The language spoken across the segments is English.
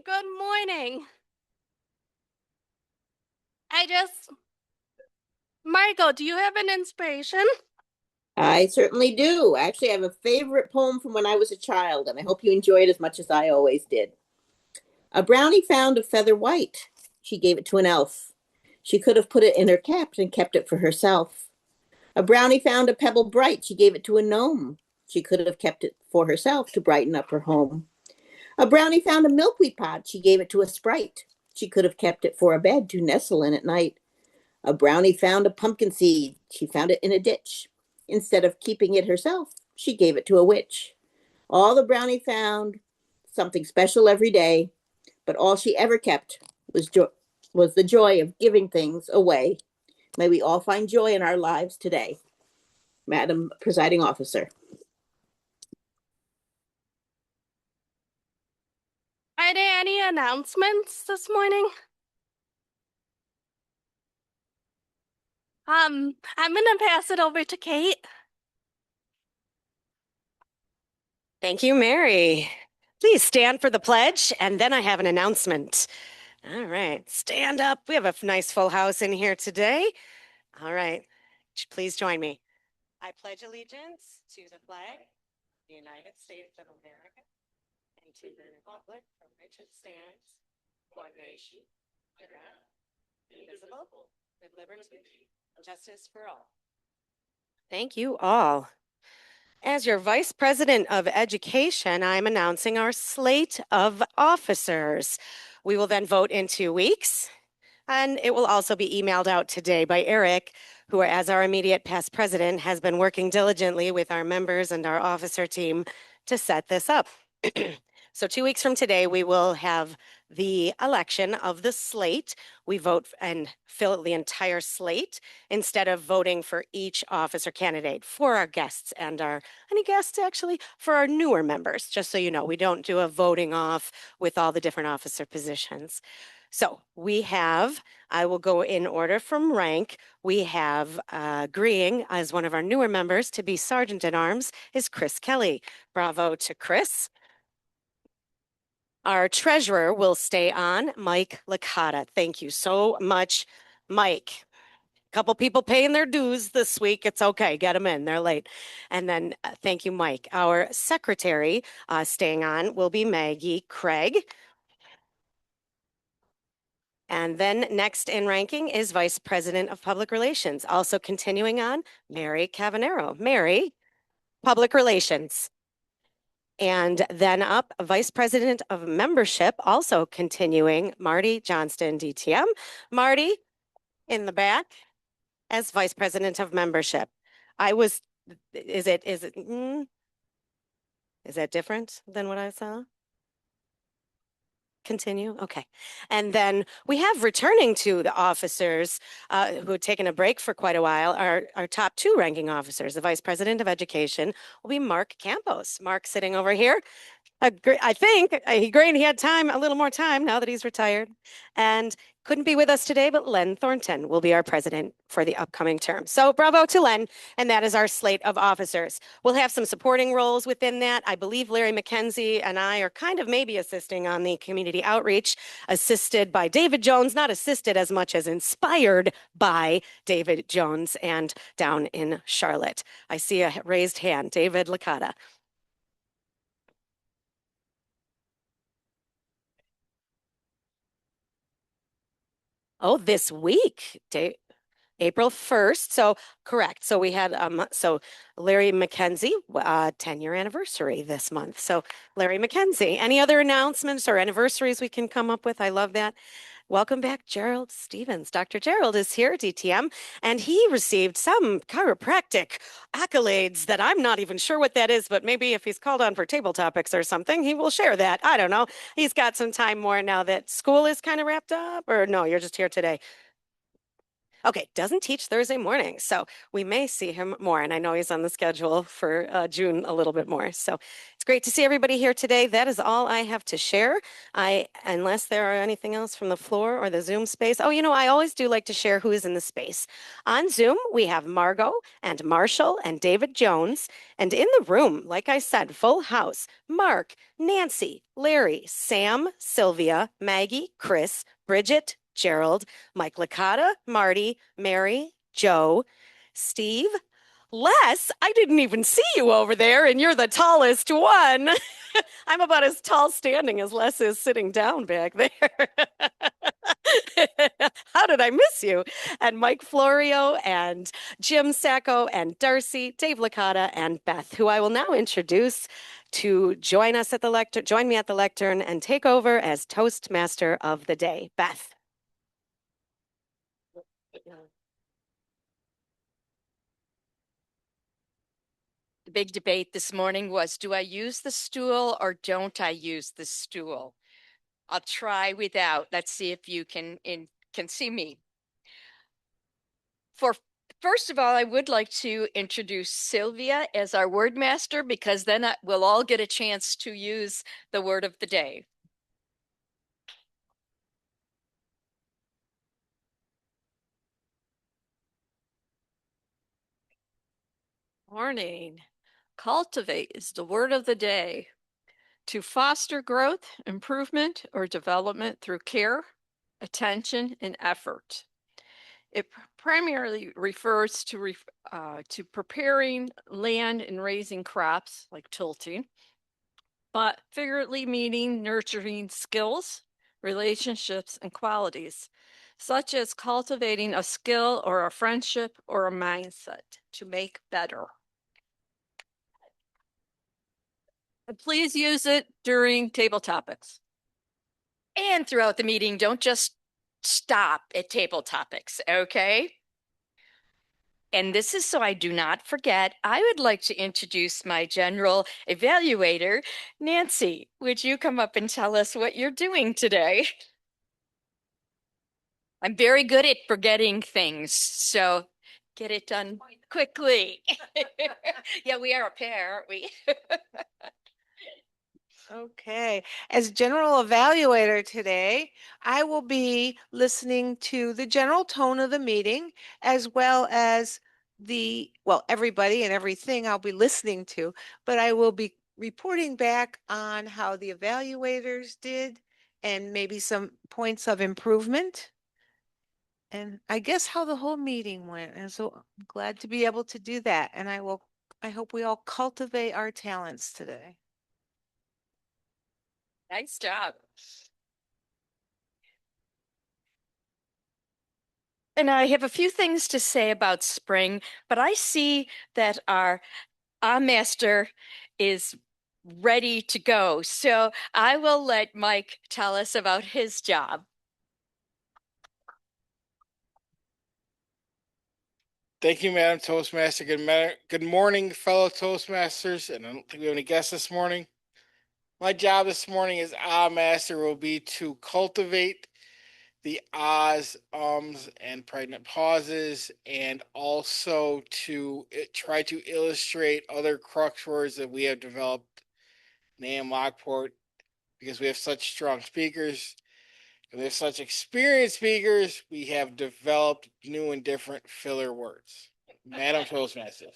Good morning. Margot, do you have an inspiration? I certainly do. Actually, I have a favorite poem from when I was a child, and I hope you enjoy it as much as I always did. A brownie found a feather white. She gave it to an elf. She could have put it in her cap and kept it for herself. A brownie found a pebble bright. She gave it to a gnome. She could have kept it for herself to brighten up her home. A brownie found a milkweed pod. She gave it to a sprite. She could have kept it for a bed to nestle in at night. A brownie found a pumpkin seed. She found it in a ditch. Instead of keeping it herself, she gave it to a witch. All the brownie found something special every day, but all she ever kept was the joy of giving things away. May we all find joy in our lives today. Madam Presiding Officer. Are there any announcements this morning? I'm gonna pass it over to Kate. Thank you, Mary. Please stand for the pledge, and then I have an announcement. All right, stand up. We have a nice full house in here today. All right, please join me. I pledge allegiance to the flag of the United States of America and to the republic for which it stands, one nation, under God, indivisible, with liberty and justice for all. Thank you all. As your Vice President of Education, I'm announcing our slate of officers. We will then vote in 2 weeks, and it will also be emailed out today by Eric, who, as our immediate past president, has been working diligently with our members and our officer team to set this up. So 2 weeks from today, we will have the election of the slate. We vote and fill the entire slate instead of voting for each officer candidate for our guests and any guests actually, for our newer members. Just so you know, we don't do a voting off with all the different officer positions. So I will go in order from rank. We have agreeing as one of our newer members to be Sergeant at Arms is Chris Kelly. Bravo to Chris. Our treasurer will stay on, Mike Licata. Thank you so much, Mike. A couple people paying their dues this week. It's okay. Get them in. They're late. And then thank you, Mike. Our secretary staying on will be Maggie Craig. And then next in ranking is Vice President of Public Relations. Also continuing on, Mary Cavanero. Mary, Public Relations. And then up, Vice President of Membership, also continuing, Marty Johnston, DTM. Marty, in the back, as Vice President of Membership. Is that different than what I saw? Continue? Okay. And then we have returning to the officers who had taken a break for quite a while, our top 2 ranking officers. The Vice President of Education will be Mark Campos. Mark sitting over here. I think he had a little more time now that he's retired, and couldn't be with us today, but Len Thornton will be our president for the upcoming term. So bravo to Len, and that is our slate of officers. We'll have some supporting roles within that. I believe Larry McKenzie and I are kind of maybe assisting on the community outreach, assisted by David Jones, not assisted as much as inspired by David Jones and down in Charlotte. I see a raised hand, David Licata. Oh, this week, April 1st. So correct. So we had Larry McKenzie, 10-year anniversary this month. So Larry McKenzie. Any other announcements or anniversaries we can come up with? I love that. Welcome back, Gerald Stevens. Dr. Gerald is here, DTM, and he received some chiropractic accolades that I'm not even sure what that is, but maybe if he's called on for table topics or something, he will share that. I don't know. He's got some time more now that school is kind of wrapped up, or no, you're just here today. Okay, doesn't teach Thursday mornings, so we may see him more. And I know he's on the schedule for June a little bit more. So it's great to see everybody here today. That is all I have to share. Unless there are anything else from the floor or the Zoom space. Oh, I always do like to share who is in the space. On Zoom, we have Margot and Marshall and David Jones. And in the room, like I said, full house, Mark, Nancy, Larry, Sam, Sylvia, Maggie, Chris, Bridget, Gerald, Mike Licata, Marty, Mary, Joe, Steve, Les. I didn't even see you over there, and you're the tallest one. I'm about as tall standing as Les is sitting down back there. How did I miss you? And Mike Florio and Jim Sacco and Darcy, Dave Licata, and Beth, who I will now introduce to join us at the lectern, join me at the lectern and take over as Toastmaster of the day. Beth. The big debate this morning was, do I use the stool or don't I use the stool? I'll try without. Let's see if you can see me. First of all, I would like to introduce Sylvia as our word master, because then we'll all get a chance to use the word of the day. Morning. Cultivate is the word of the day. To foster growth, improvement, or development through care, attention, and effort. It primarily refers to preparing land and raising crops, like tilting, but figuratively meaning nurturing skills, relationships, and qualities, such as cultivating a skill or a friendship or a mindset to make better. And please use it during table topics. And throughout the meeting, don't just stop at table topics, okay? And this is so I do not forget, I would like to introduce my general evaluator, Nancy. Would you come up and tell us what you're doing today? I'm very good at forgetting things, so get it done quickly. Yeah, we are a pair, aren't we? Okay. As general evaluator today, I will be listening to the general tone of the meeting as well as everybody and everything I'll be listening to, but I will be reporting back on how the evaluators did and maybe some points of improvement. And I guess how the whole meeting went. And so I'm glad to be able to do that. And I hope we all cultivate our talents today. Nice job. And I have a few things to say about spring, but I see that our master is ready to go. So I will let Mike tell us about his job. Thank you, Madam Toastmaster. Good morning, fellow Toastmasters. And I don't think we have any guests this morning. My job this morning as Master will be to cultivate the ahs, ums, and pregnant pauses, and also to try to illustrate other crux words that we have developed in Lockport, because we have such strong speakers and we have such experienced speakers. We have developed new and different filler words. Madam Toastmaster.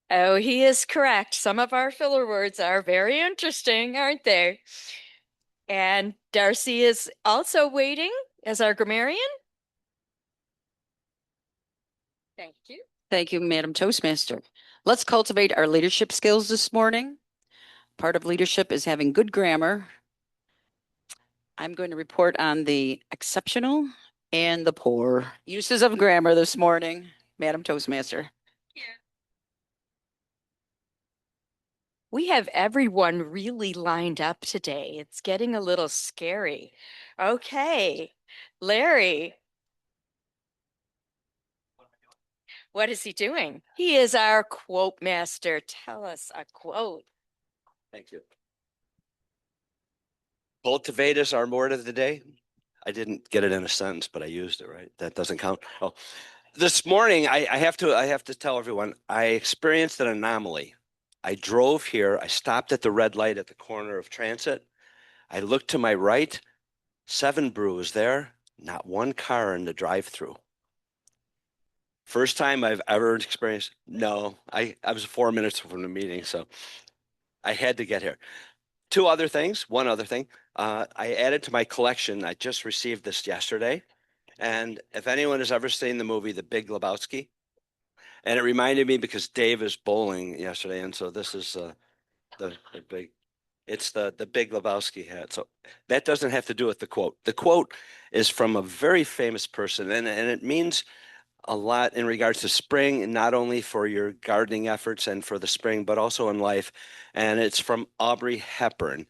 Oh, he is correct. Some of our filler words are very interesting, aren't they? And Darcy is also waiting as our grammarian. Thank you. Thank you, Madam Toastmaster. Let's cultivate our leadership skills this morning. Part of leadership is having good grammar. I'm going to report on the exceptional and the poor uses of grammar this morning, Madam Toastmaster. We have everyone really lined up today. It's getting a little scary. Okay, Larry. What is he doing? He is our quote master. Tell us a quote. Thank you. Cultivate is our word of the day. I didn't get it in a sentence, but I used it, right? That doesn't count. Oh, this morning I have to tell everyone I experienced an anomaly. I drove here. I stopped at the red light at the corner of Transit. I looked to my right. 7 Brew there. Not one car in the drive-through. First time I've ever experienced. No, I was 4 minutes from the meeting, so I had to get here. One other thing. I added to my collection. I just received this yesterday. And if anyone has ever seen the movie The Big Lebowski, and it reminded me because Dave is bowling yesterday, and so this is the big. It's the Big Lebowski hat. So that doesn't have to do with the quote. The quote is from a very famous person, and it means a lot in regards to spring, and not only for your gardening efforts and for the spring, but also in life. And it's from Audrey Hepburn.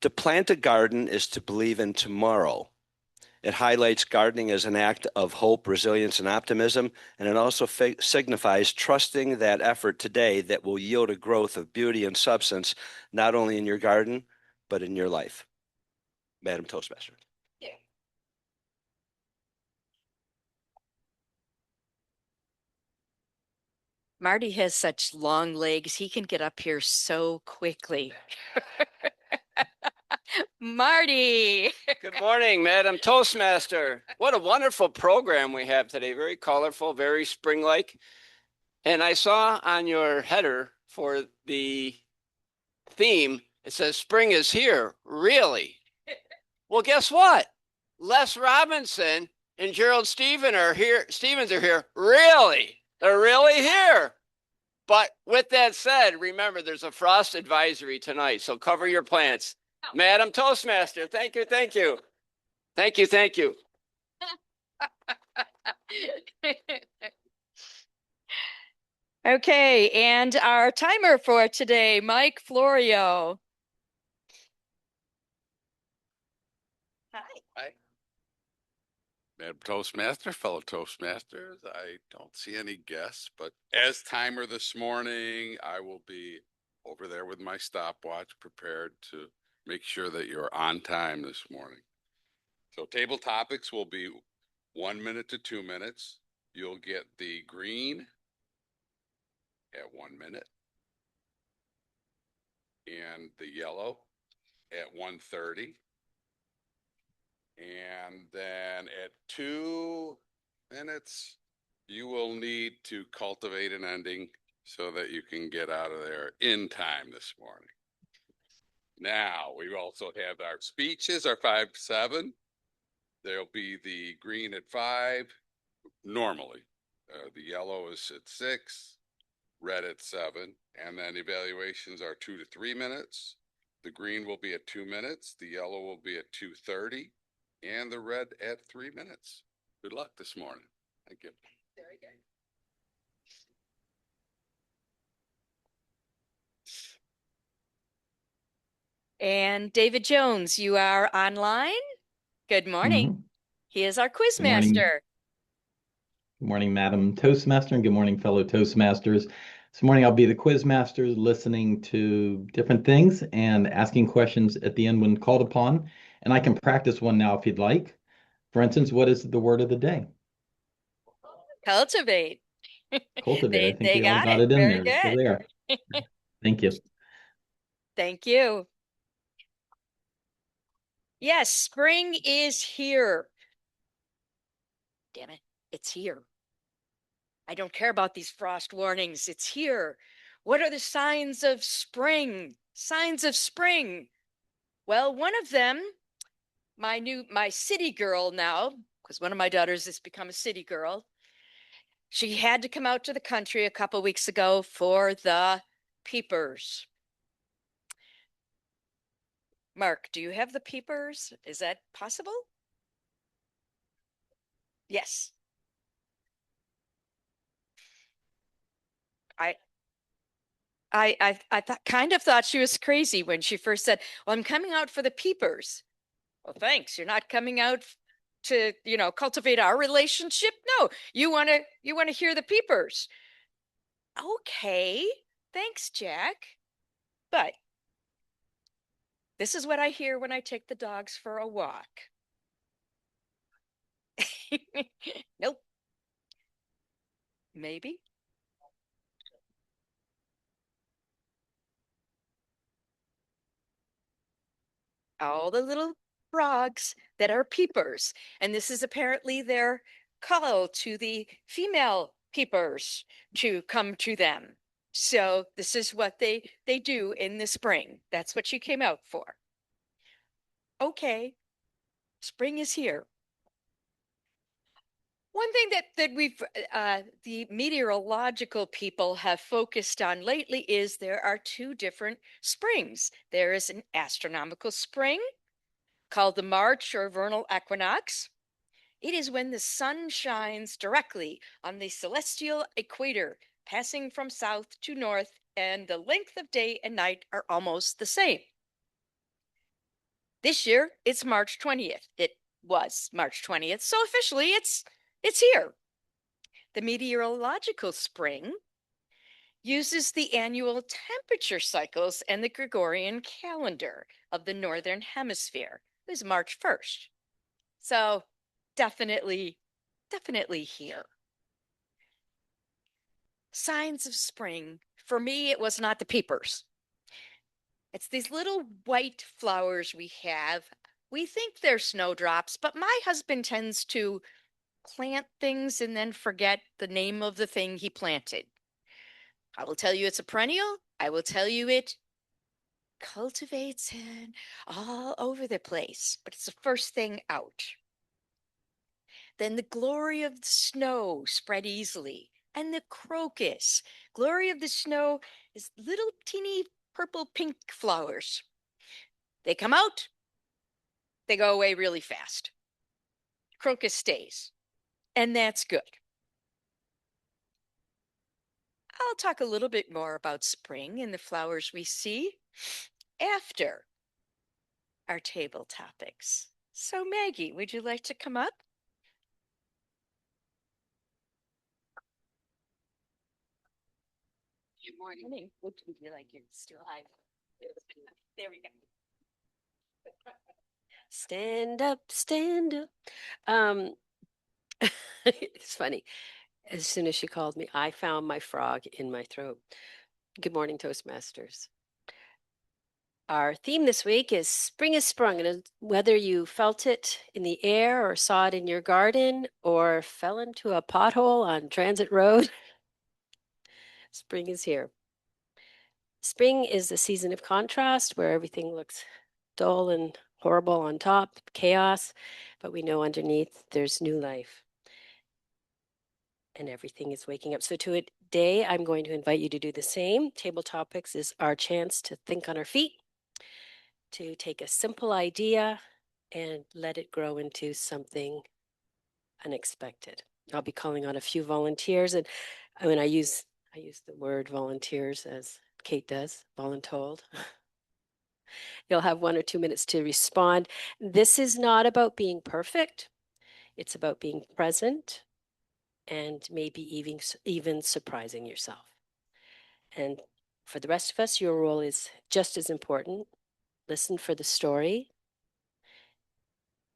To plant a garden is to believe in tomorrow. It highlights gardening as an act of hope, resilience, and optimism, and it also signifies trusting that effort today that will yield a growth of beauty and substance, not only in your garden, but in your life. Madam Toastmaster. Marty has such long legs, he can get up here so quickly. Marty. Good morning, Madam Toastmaster. What a wonderful program we have today. Very colorful, very spring-like. And I saw on your header for the theme, it says spring is here. Really? Well, guess what? Les Robinson and Gerald Stevens are here. Really? They're really here. But with that said, remember, there's a frost advisory tonight, so cover your plants. Madam Toastmaster, thank you. Okay, and our timer for today, Mike Florio. Hi. Madam Toastmaster, fellow Toastmasters, I don't see any guests, but as timer this morning, I will be over there with my stopwatch prepared to make sure that you're on time this morning. So table topics will be 1 minute to 2 minutes. You'll get the green at 1 minute and the yellow at 1:30. And then at 2 minutes, you will need to cultivate an ending so that you can get out of there in time this morning. Now, we also have our speeches, our 5-7. There'll be the green at 5, normally. The yellow is at 6, red at 7, and then evaluations are 2 to 3 minutes. The green will be at 2 minutes, the yellow will be at 2:30, and the red at 3 minutes. Good luck this morning. Thank you. Very good. And David Jones, you are online. Good morning. He is our quiz master. Good morning, Madam Toastmaster, and good morning, fellow Toastmasters. This morning I'll be the quiz master, listening to different things and asking questions at the end when called upon. And I can practice one now if you'd like. For instance, what is the word of the day? Cultivate. Cultivate. I think they we all got got it. it in Very there. good. So there. Thank you. Thank you. Yes, spring is here. Damn it, it's here. I don't care about these frost warnings. It's here. What are the signs of spring? Signs of spring. Well, one of them, my city girl now, because one of my daughters has become a city girl. She had to come out to the country a couple weeks ago for the peepers. Mark, do you have the peepers? Is that possible? Yes. I kind of thought she was crazy when she first said, "Well, I'm coming out for the peepers." Well, thanks. You're not coming out to, cultivate our relationship. No, you want to hear the peepers. Okay. Thanks, Jack. But This is what I hear when I take the dogs for a walk. Nope. Maybe. All the little frogs that are peepers. And this is apparently their call to the female peepers to come to them. So this is what they do in the spring. That's what you came out for. Okay, spring is here. One thing that we've the meteorological people have focused on lately is there are two different springs. There is an astronomical spring called the March or vernal equinox. It is when the sun shines directly on the celestial equator, passing from south to north, and the length of day and night are almost the same. This year, it's March 20th. It was March 20th, so officially it's here. The meteorological spring uses the annual temperature cycles and the Gregorian calendar of the Northern Hemisphere. It was March 1st. So definitely here. Signs of spring. For me, it was not the peepers. It's these little white flowers we have. We think they're snowdrops, but my husband tends to plant things and then forget the name of the thing he planted. I will tell you it's a perennial. I will tell you it cultivates in all over the place, but it's the first thing out. Then the glory of the snow spread easily, and the crocus. Glory of the snow is little teeny purple pink flowers. They come out, they go away really fast. Crocus stays, and that's good. I'll talk a little bit more about spring and the flowers we see after our table topics. So Maggie, would you like to come up? Good morning. Would you like you're still alive? There we go. Stand up, stand up. It's funny. As soon as she called me, I found my frog in my throat. Good morning, Toastmasters. Our theme this week is Spring is Sprung, and whether you felt it in the air or saw it in your garden or fell into a pothole on Transit Road, spring is here. Spring is the season of contrast where everything looks dull and horrible on top, chaos, but we know underneath there's new life and everything is waking up. So today I'm going to invite you to do the same. Table Topics is our chance to think on our feet, to take a simple idea and let it grow into something unexpected. I'll be calling on a few volunteers, and I use the word volunteers as Kate does, voluntold. You'll have 1 or 2 minutes to respond. This is not about being perfect. It's about being present and maybe even surprising yourself. And for the rest of us, your role is just as important. Listen for the story.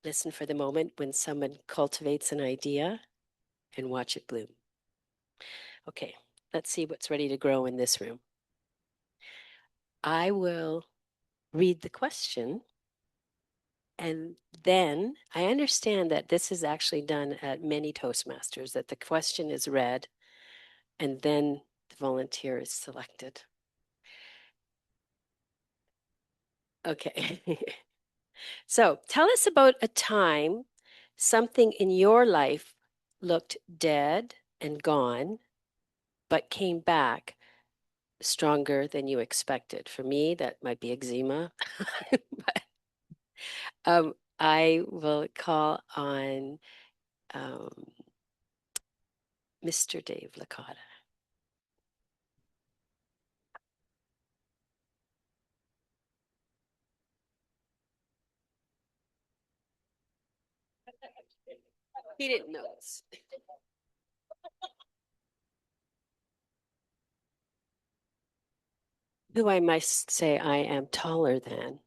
Listen for the moment when someone cultivates an idea and watch it bloom. Okay, let's see what's ready to grow in this room. I will read the question, and then I understand that this is actually done at many Toastmasters, that the question is read and then the volunteer is selected. Okay. So tell us about a time something in your life looked dead and gone, but came back stronger than you expected. For me, that might be eczema. But, I will call on Mr. Dave Licata. He didn't notice. Who I must say I am taller than.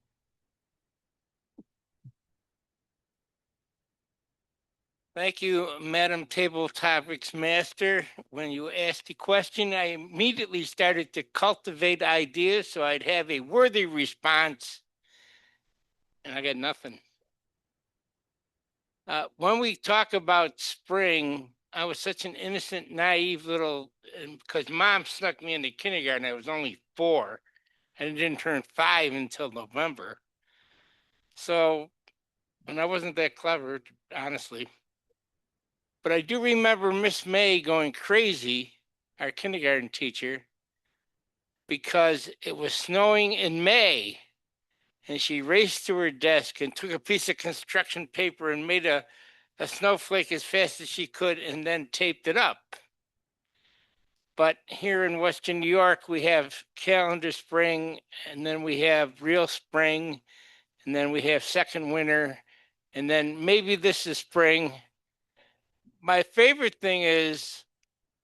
Thank you, Madam Table Topics Master. When you asked the question, I immediately started to cultivate ideas so I'd have a worthy response, and I got nothing. When we talk about spring, I was such an innocent, naive little, because mom snuck me into kindergarten. I was only 4, and I didn't turn 5 until November. So, and I wasn't that clever, honestly. But I do remember Miss May going crazy, our kindergarten teacher, because it was snowing in May. And she raced to her desk and took a piece of construction paper and made a snowflake as fast as she could and then taped it up. But here in Western New York, we have calendar spring, and then we have real spring, and then we have second winter, and then maybe this is spring. My favorite thing is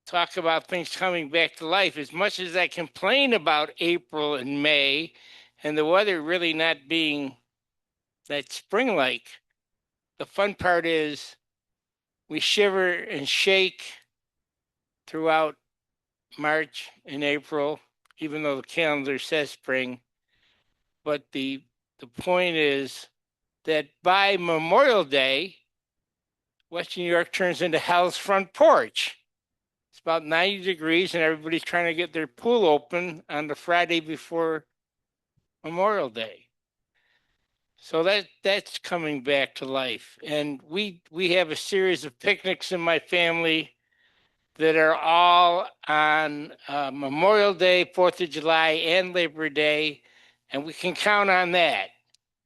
talk about things coming back to life. As much as I complain about April and May and the weather really not being that spring like, the fun part is we shiver and shake throughout March and April, even though the calendar says spring. But the point is that by Memorial Day, Western New York turns into hell's front porch. It's about 90 degrees, and everybody's trying to get their pool open on the Friday before Memorial Day. So that's coming back to life. And we have a series of picnics in my family that are all on Memorial Day, 4th of July, and Labor Day, and we can count on that.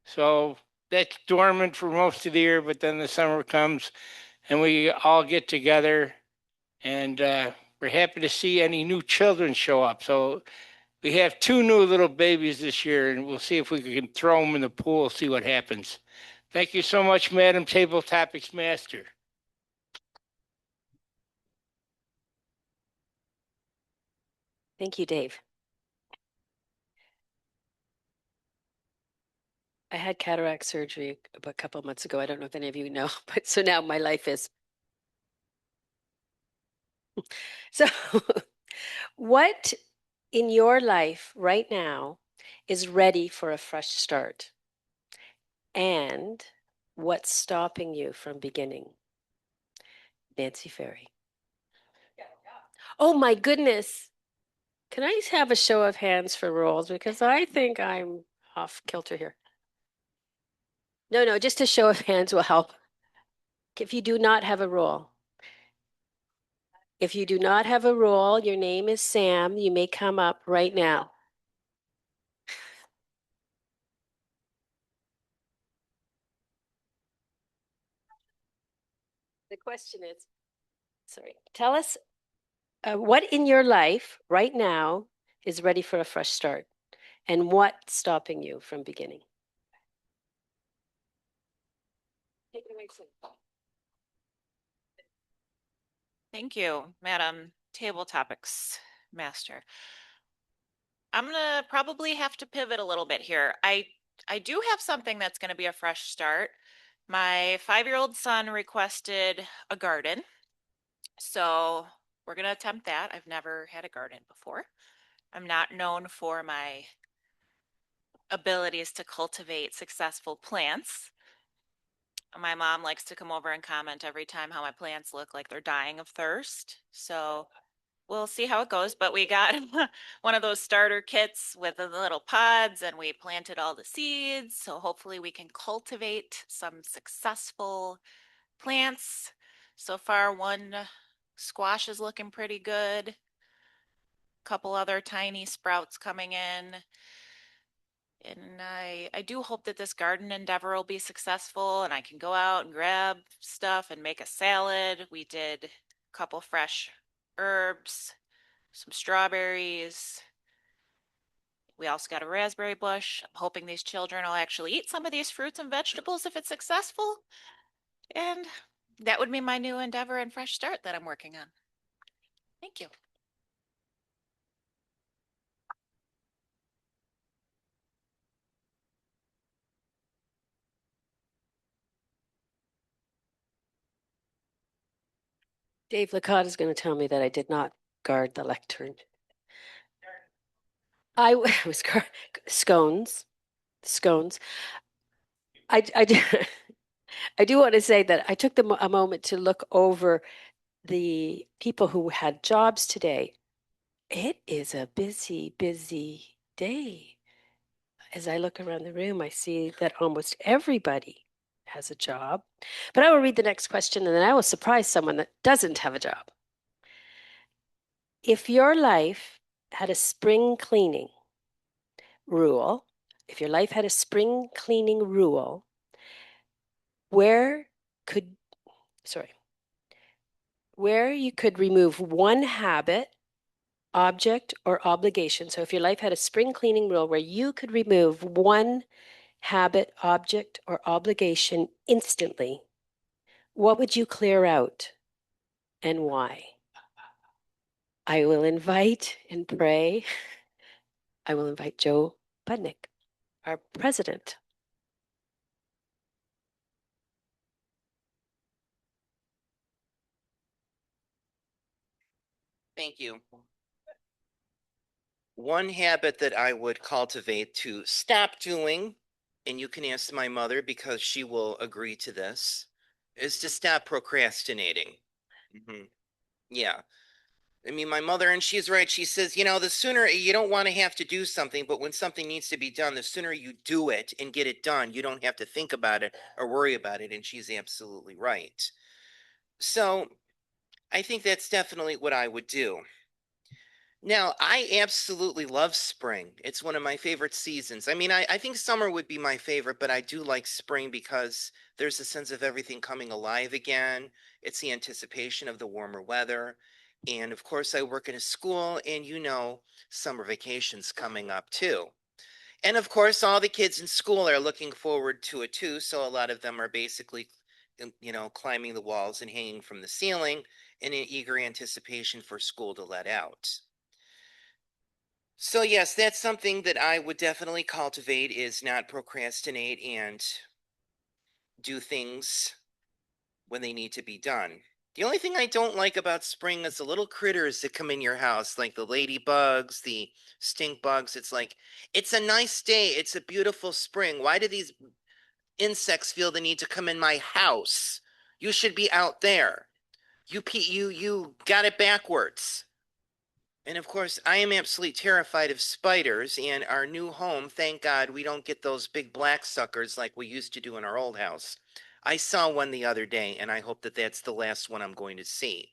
So that's dormant for most of the year, but then the summer comes and we all get together, and we're happy to see any new children show up. So we have 2 new little babies this year, and we'll see if we can throw them in the pool, see what happens. Thank you so much, Madam Table Topics Master. Thank you, Dave. I had cataract surgery a couple of months ago. I don't know if any of you know, but so now my life is. So, what in your life right now is ready for a fresh start? And what's stopping you from beginning? Nancy Ferry. Oh my goodness. Can I have a show of hands for rolls? Because I think I'm off kilter here. No, just a show of hands will help. If you do not have a roll. If you do not have a roll, your name is Sam. You may come up right now. The question is, sorry, tell us what in your life right now is ready for a fresh start, and what's stopping you from beginning? Take it away, Sam. Thank you, Madam Table Topics Master. I'm gonna probably have to pivot a little bit here. I do have something that's gonna be a fresh start. My 5-year-old son requested a garden, so we're gonna attempt that. I've never had a garden before. I'm not known for my abilities to cultivate successful plants. My mom likes to come over and comment every time how my plants look like they're dying of thirst. So we'll see how it goes. But we got one of those starter kits with the little pods and we planted all the seeds. So hopefully we can cultivate some successful plants. So far, one squash is looking pretty good. A couple other tiny sprouts coming in. And I do hope that this garden endeavor will be successful and I can go out and grab stuff and make a salad. We did a couple fresh herbs, some strawberries. We also got a raspberry bush. I'm hoping these children will actually eat some of these fruits and vegetables if it's successful. And that would be my new endeavor and fresh start that I'm working on. Thank you. Dave Licata is going to tell me that I did not guard the lectern. I was scones. Scones. I do, I do want to say that I took a moment to look over the people who had jobs today. It is a busy, busy day. As I look around the room, I see that almost everybody has a job. But I will read the next question and then I will surprise someone that doesn't have a job. If your life had a spring cleaning rule, if your life had a spring cleaning rule, where you could remove one habit, object, or obligation. So if your life had a spring cleaning rule where you could remove one habit, object, or obligation instantly, what would you clear out and why? I will invite and pray. I will invite Joe Budnick, our president. Thank you. One habit that I would cultivate to stop doing, and you can ask my mother because she will agree to this, is to stop procrastinating. Yeah. I mean, my mother, and she's right. She says, you know, the sooner you don't want to have to do something, but when something needs to be done, the sooner you do it and get it done, you don't have to think about it or worry about it. And she's absolutely right. So I think that's definitely what I would do. Now, I absolutely love spring. It's one of my favorite seasons. I mean, I think summer would be my favorite, but I do like spring because there's a sense of everything coming alive again. It's the anticipation of the warmer weather. And of course, I work in a school, and you know, summer vacation's coming up too. And of course, all the kids in school are looking forward to it too. So a lot of them are basically, you know, climbing the walls and hanging from the ceiling in an eager anticipation for school to let out. So yes, that's something that I would definitely cultivate is not procrastinate and do things when they need to be done. The only thing I don't like about spring is the little critters that come in your house, like the ladybugs, the stink bugs. It's like, it's a nice day. It's a beautiful spring. Why do these insects feel the need to come in my house? You should be out there. You got it backwards. And of course, I am absolutely terrified of spiders. And our new home, thank God, we don't get those big black suckers like we used to do in our old house. I saw one the other day, and I hope that that's the last one I'm going to see.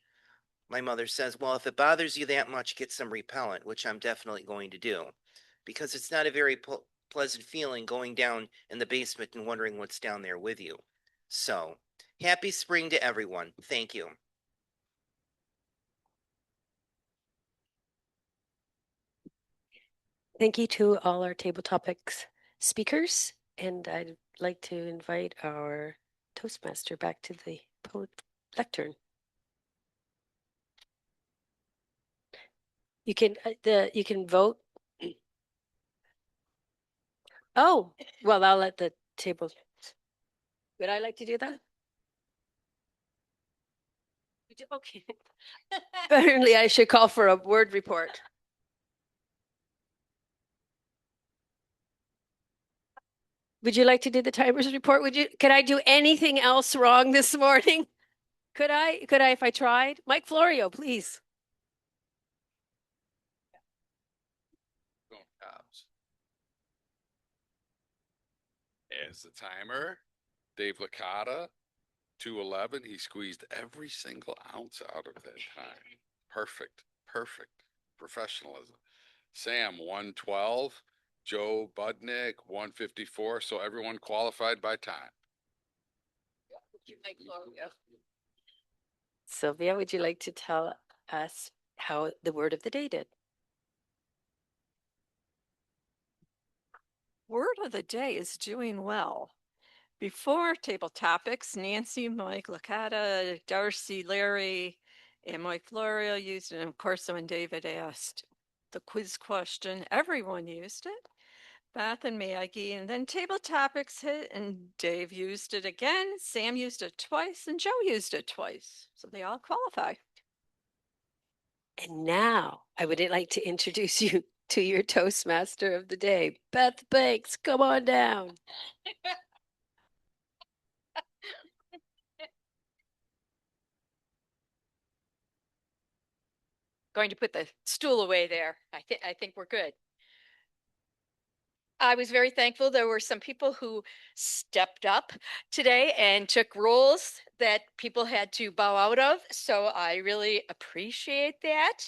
My mother says, well, if it bothers you that much, get some repellent, which I'm definitely going to do. Because it's not a very pleasant feeling going down in the basement and wondering what's down there with you. So, happy spring to everyone. Thank you. Thank you to all our table topics speakers. And I'd like to invite our Toastmaster back to the lectern. You can vote. Oh, well, I'll let the table. Would I like to do that? Okay. Apparently, I should call for a word report. Would you like to do the timers report? Could I do anything else wrong this morning? Could I, if I tried? Mike Florio, please. As the timer, Dave Licata, 211. He squeezed every single ounce out of that time. Perfect. Professionalism. Sam, 112. Joe Budnick, 154. So everyone qualified by time. Sylvia, would you like to tell us how the word of the day did? Word of the day is doing well. Before table topics, Nancy, Mike, Licata, Darcy, Larry, and Mike Florio used it. And of course, when David asked the quiz question, everyone used it. Beth and Maggie, and then table topics hit, and Dave used it again. Sam used it twice, and Joe used it twice. So they all qualify. And now I would like to introduce you to your Toastmaster of the day, Beth Banks. Come on down. Going to put the stool away there. I think we're good. I was very thankful there were some people who stepped up today and took roles that people had to bow out of. So I really appreciate that.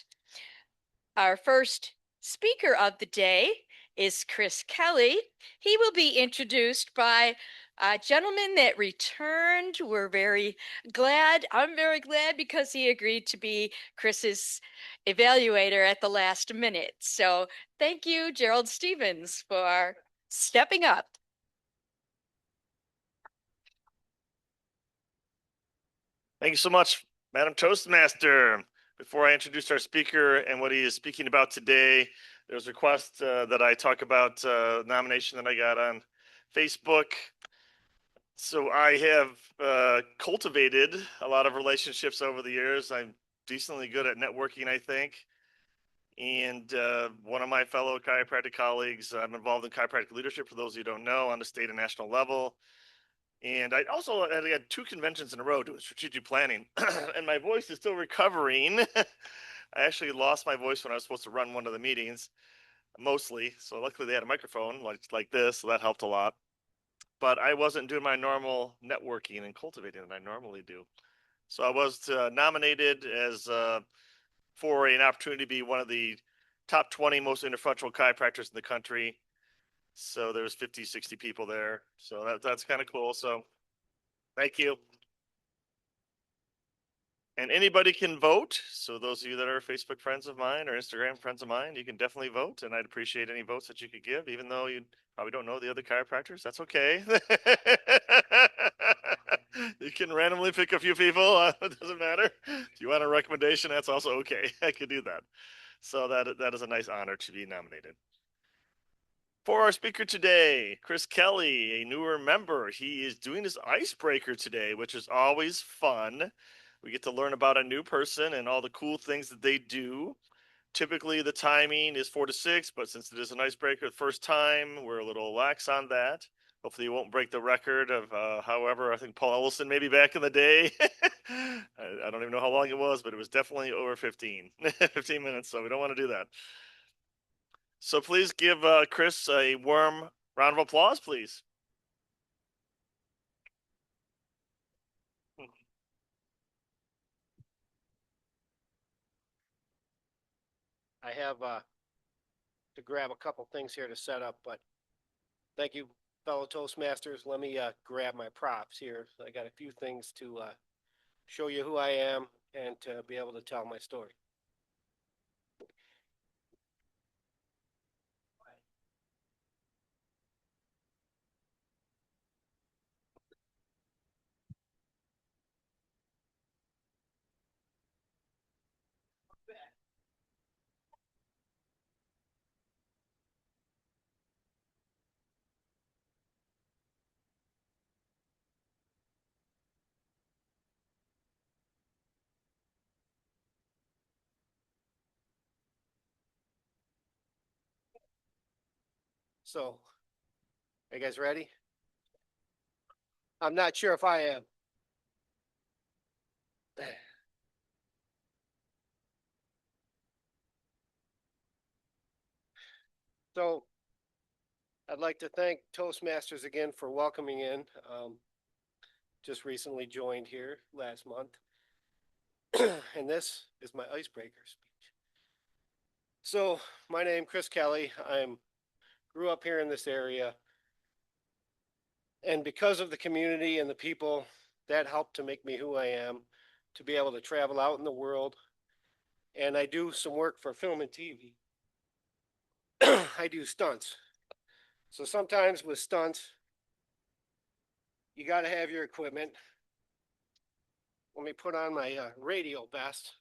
Our first speaker of the day is Chris Kelly. He will be introduced by a gentleman that returned. We're very glad. I'm very glad because he agreed to be Chris's evaluator at the last minute. So thank you, Gerald Stevens, for stepping up. Thank you so much, Madam Toastmaster. Before I introduce our speaker and what he is speaking about today, there's a request that I talk about nomination that I got on Facebook. So I have cultivated a lot of relationships over the years. I'm decently good at networking, I think. And one of my fellow chiropractic colleagues, I'm involved in chiropractic leadership, for those of you who don't know, on the state and national level. And I also had 2 conventions in a row doing strategic planning, and my voice is still recovering. I actually lost my voice when I was supposed to run one of the meetings, mostly. So luckily they had a microphone like this, so that helped a lot. But I wasn't doing my normal networking and cultivating that I normally do. So I was nominated as for an opportunity to be one of the top 20 most influential chiropractors in the country. So there's 50, 60 people there. So that's kind of cool. So thank you. And anybody can vote. So those of you that are Facebook friends of mine or Instagram friends of mine, you can definitely vote. And I'd appreciate any votes that you could give, even though you probably don't know the other chiropractors. That's okay. You can randomly pick a few people. It doesn't matter. If you want a recommendation, that's also okay. I could do that. So that is a nice honor to be nominated. For our speaker today, Chris Kelly, a newer member. He is doing his icebreaker today, which is always fun. We get to learn about a new person and all the cool things that they do. Typically, the timing is 4 to 6, but since it is an icebreaker the first time, we're a little lax on that. Hopefully, you won't break the record of, however, I think Paul Ellison maybe back in the day. I don't even know how long it was, but it was definitely over 15 minutes, so we don't want to do that. So please give Chris a warm round of applause, please. I have to grab a couple things here to set up, but thank you, fellow Toastmasters. Let me grab my props here. I got a few things to show you who I am and to be able to tell my story. So, are you guys ready? I'm not sure if I am. So, I'd like to thank Toastmasters again for welcoming in. Just recently joined here last month. And this is my icebreaker speech. So, my name Chris Kelly. Grew up here in this area. And because of the community and the people, that helped to make me who I am, to be able to travel out in the world. And I do some work for film and TV. I do stunts. So sometimes with stunts, you got to have your equipment. Let me put on my radio vest.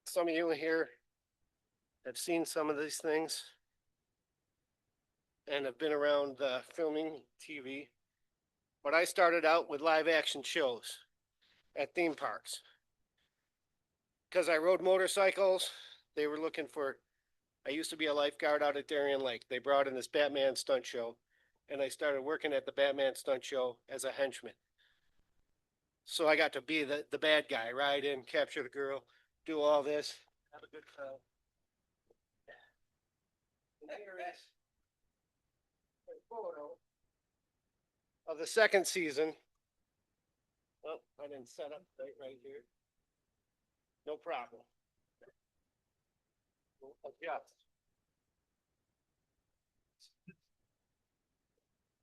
Some of you here have seen some of these things and have been around filming TV. But I started out with live action shows at theme parks. because I rode motorcycles. They were looking for, I used to be a lifeguard out at Darien Lake. They brought in this Batman stunt show, and I started working at the Batman stunt show as a henchman. So I got to be the bad guy, ride in, capture the girl, do all this, have a good time. And here is a photo of the second season. Oh, I didn't set up right here. No problem. We'll adjust.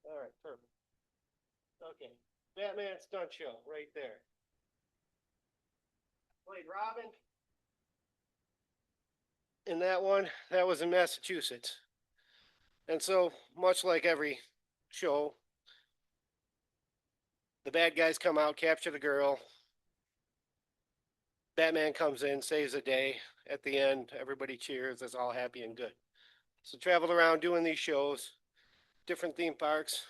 All right, perfect. Okay, Batman stunt show right there. Played Robin. In that one, that was in Massachusetts. And so, much like every show, the bad guys come out, capture the girl. Batman comes in, saves the day. At the end, everybody cheers. It's all happy and good. So traveled around doing these shows, different theme parks.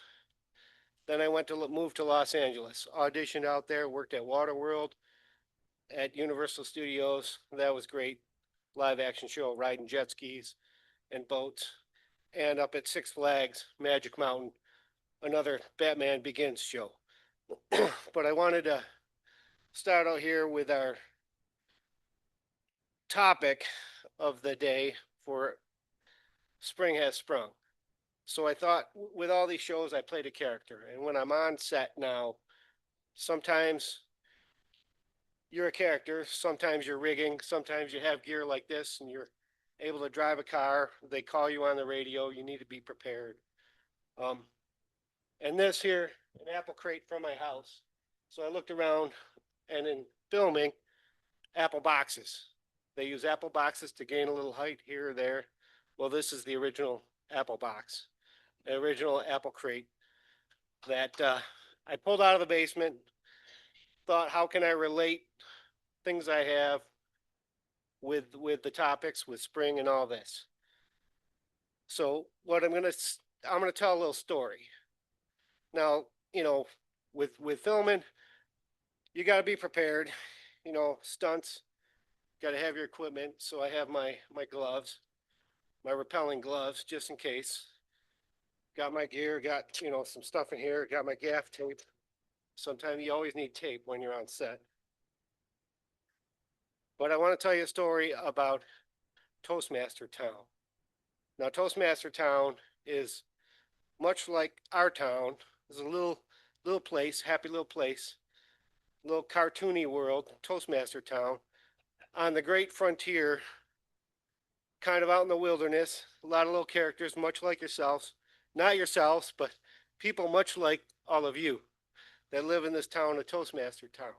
Then I went to move to Los Angeles, auditioned out there, worked at Waterworld, at Universal Studios. That was great. Live action show, riding jet skis and boats. And up at Six Flags, Magic Mountain, another Batman Begins show. But I wanted to start out here with our topic of the day for Spring Has Sprung. So I thought with all these shows, I played a character. And when I'm on set now, sometimes you're a character, sometimes you're rigging, sometimes you have gear like this and you're able to drive a car. They call you on the radio, you need to be prepared. And this here, an apple crate from my house. So I looked around, and in filming, apple boxes. They use apple boxes to gain a little height here or there. Well, this is the original apple box, the original apple crate that I pulled out of the basement, thought, how can I relate things I have with the topics, with spring and all this. So what I'm going to tell a little story. Now, you know, with filming, you got to be prepared. You know, stunts, got to have your equipment. So I have my gloves, my repelling gloves, just in case. Got my gear, got, you know, some stuff in here, got my gaff tape. Sometimes you always need tape when you're on set. But I want to tell you a story about Toastmaster Town. Now, Toastmaster Town is much like our town. It's a little place, happy little place, little cartoony world, Toastmaster Town, on the great frontier, kind of out in the wilderness. A lot of little characters, much like yourselves. Not yourselves, but people much like all of you that live in this town of Toastmaster Town.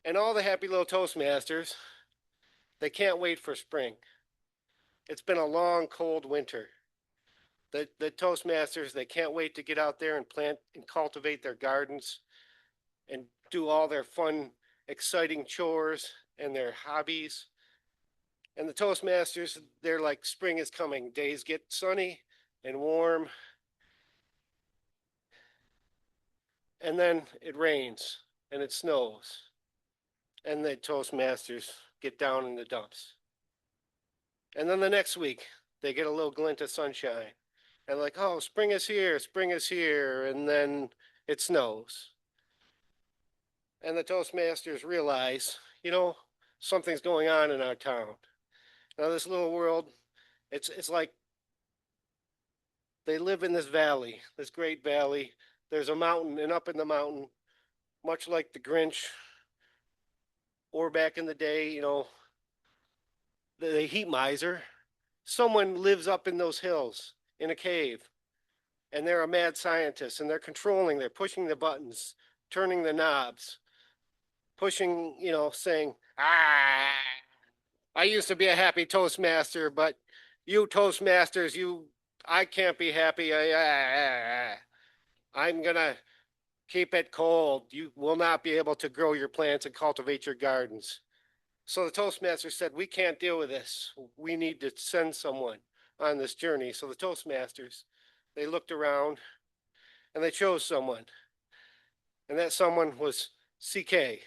And all the happy little Toastmasters, they can't wait for spring. It's been a long, cold winter. The Toastmasters, they can't wait to get out there and plant and cultivate their gardens and do all their fun, exciting chores and their hobbies. And the Toastmasters, they're like, spring is coming. Days get sunny and warm. And then it rains and it snows. And the Toastmasters get down in the dumps. And then the next week, they get a little glint of sunshine. And like, oh, spring is here, spring is here. And then it snows. And the Toastmasters realize, you know, something's going on in our town. Now, this little world, it's like they live in this valley, this great valley. There's a mountain, and up in the mountain, much like the Grinch, or back in the day, you know, the heat miser, someone lives up in those hills in a cave, and they're a mad scientist, and they're controlling, they're pushing the buttons, turning the knobs, pushing, you know, saying, I used to be a happy Toastmaster, but you Toastmasters, I can't be happy. I'm going to keep it cold. You will not be able to grow your plants and cultivate your gardens. So the Toastmaster said, we can't deal with this. We need to send someone on this journey. So the Toastmasters, they looked around and they chose someone. And that someone was CK.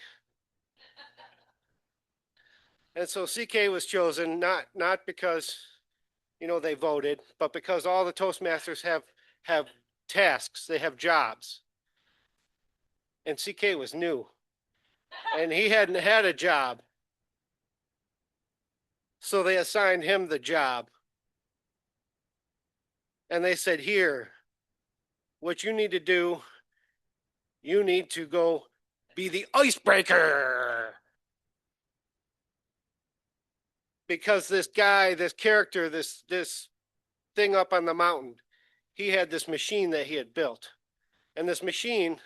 And so CK was chosen not because, you know, they voted, but because all the Toastmasters have tasks, they have jobs. And CK was new. And he hadn't had a job. So they assigned him the job. And they said, here, what you need to do, you need to go be the icebreaker. Because this guy, this character, this thing up on the mountain, he had this machine that he had built. And this machine,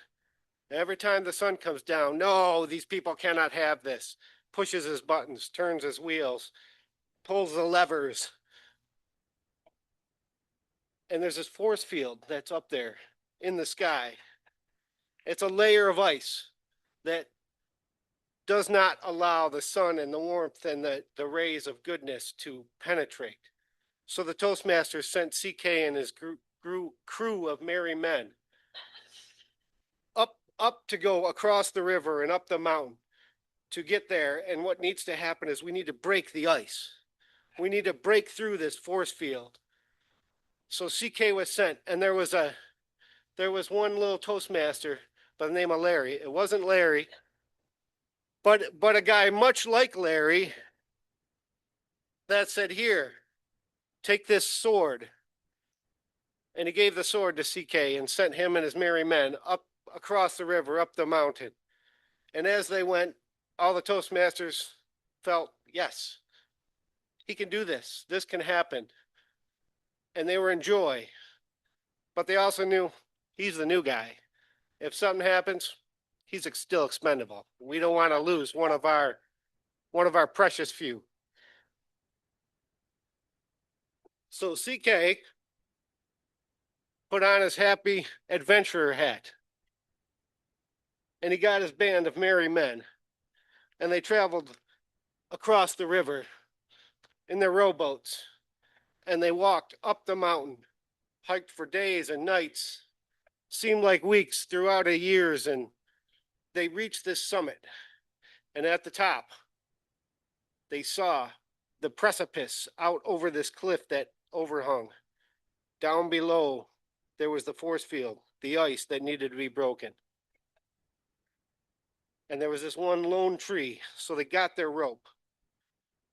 every time the sun comes down, no, these people cannot have this. Pushes his buttons, turns his wheels, pulls the levers. And there's this force field that's up there in the sky. It's a layer of ice that does not allow the sun and the warmth and the rays of goodness to penetrate. So the Toastmasters sent CK and his crew of merry men up to go across the river and up the mountain to get there. And what needs to happen is we need to break the ice. We need to break through this force field. So CK was sent, and there was one little Toastmaster by the name of Larry. It wasn't Larry, but a guy much like Larry that said, here, take this sword. And he gave the sword to CK and sent him and his merry men up across the river, up the mountain. And as they went, all the Toastmasters felt, yes, he can do this. This can happen. And they were in joy. But they also knew he's the new guy. If something happens, he's still expendable. We don't want to lose one of our precious few. So CK put on his happy adventurer hat. And he got his band of merry men. And they traveled across the river in their rowboats. And they walked up the mountain, hiked for days and nights, seemed like weeks throughout the years, and they reached this summit. And at the top, they saw the precipice out over this cliff that overhung. Down below, there was the force field, the ice that needed to be broken. And there was this one lone tree, so they got their rope.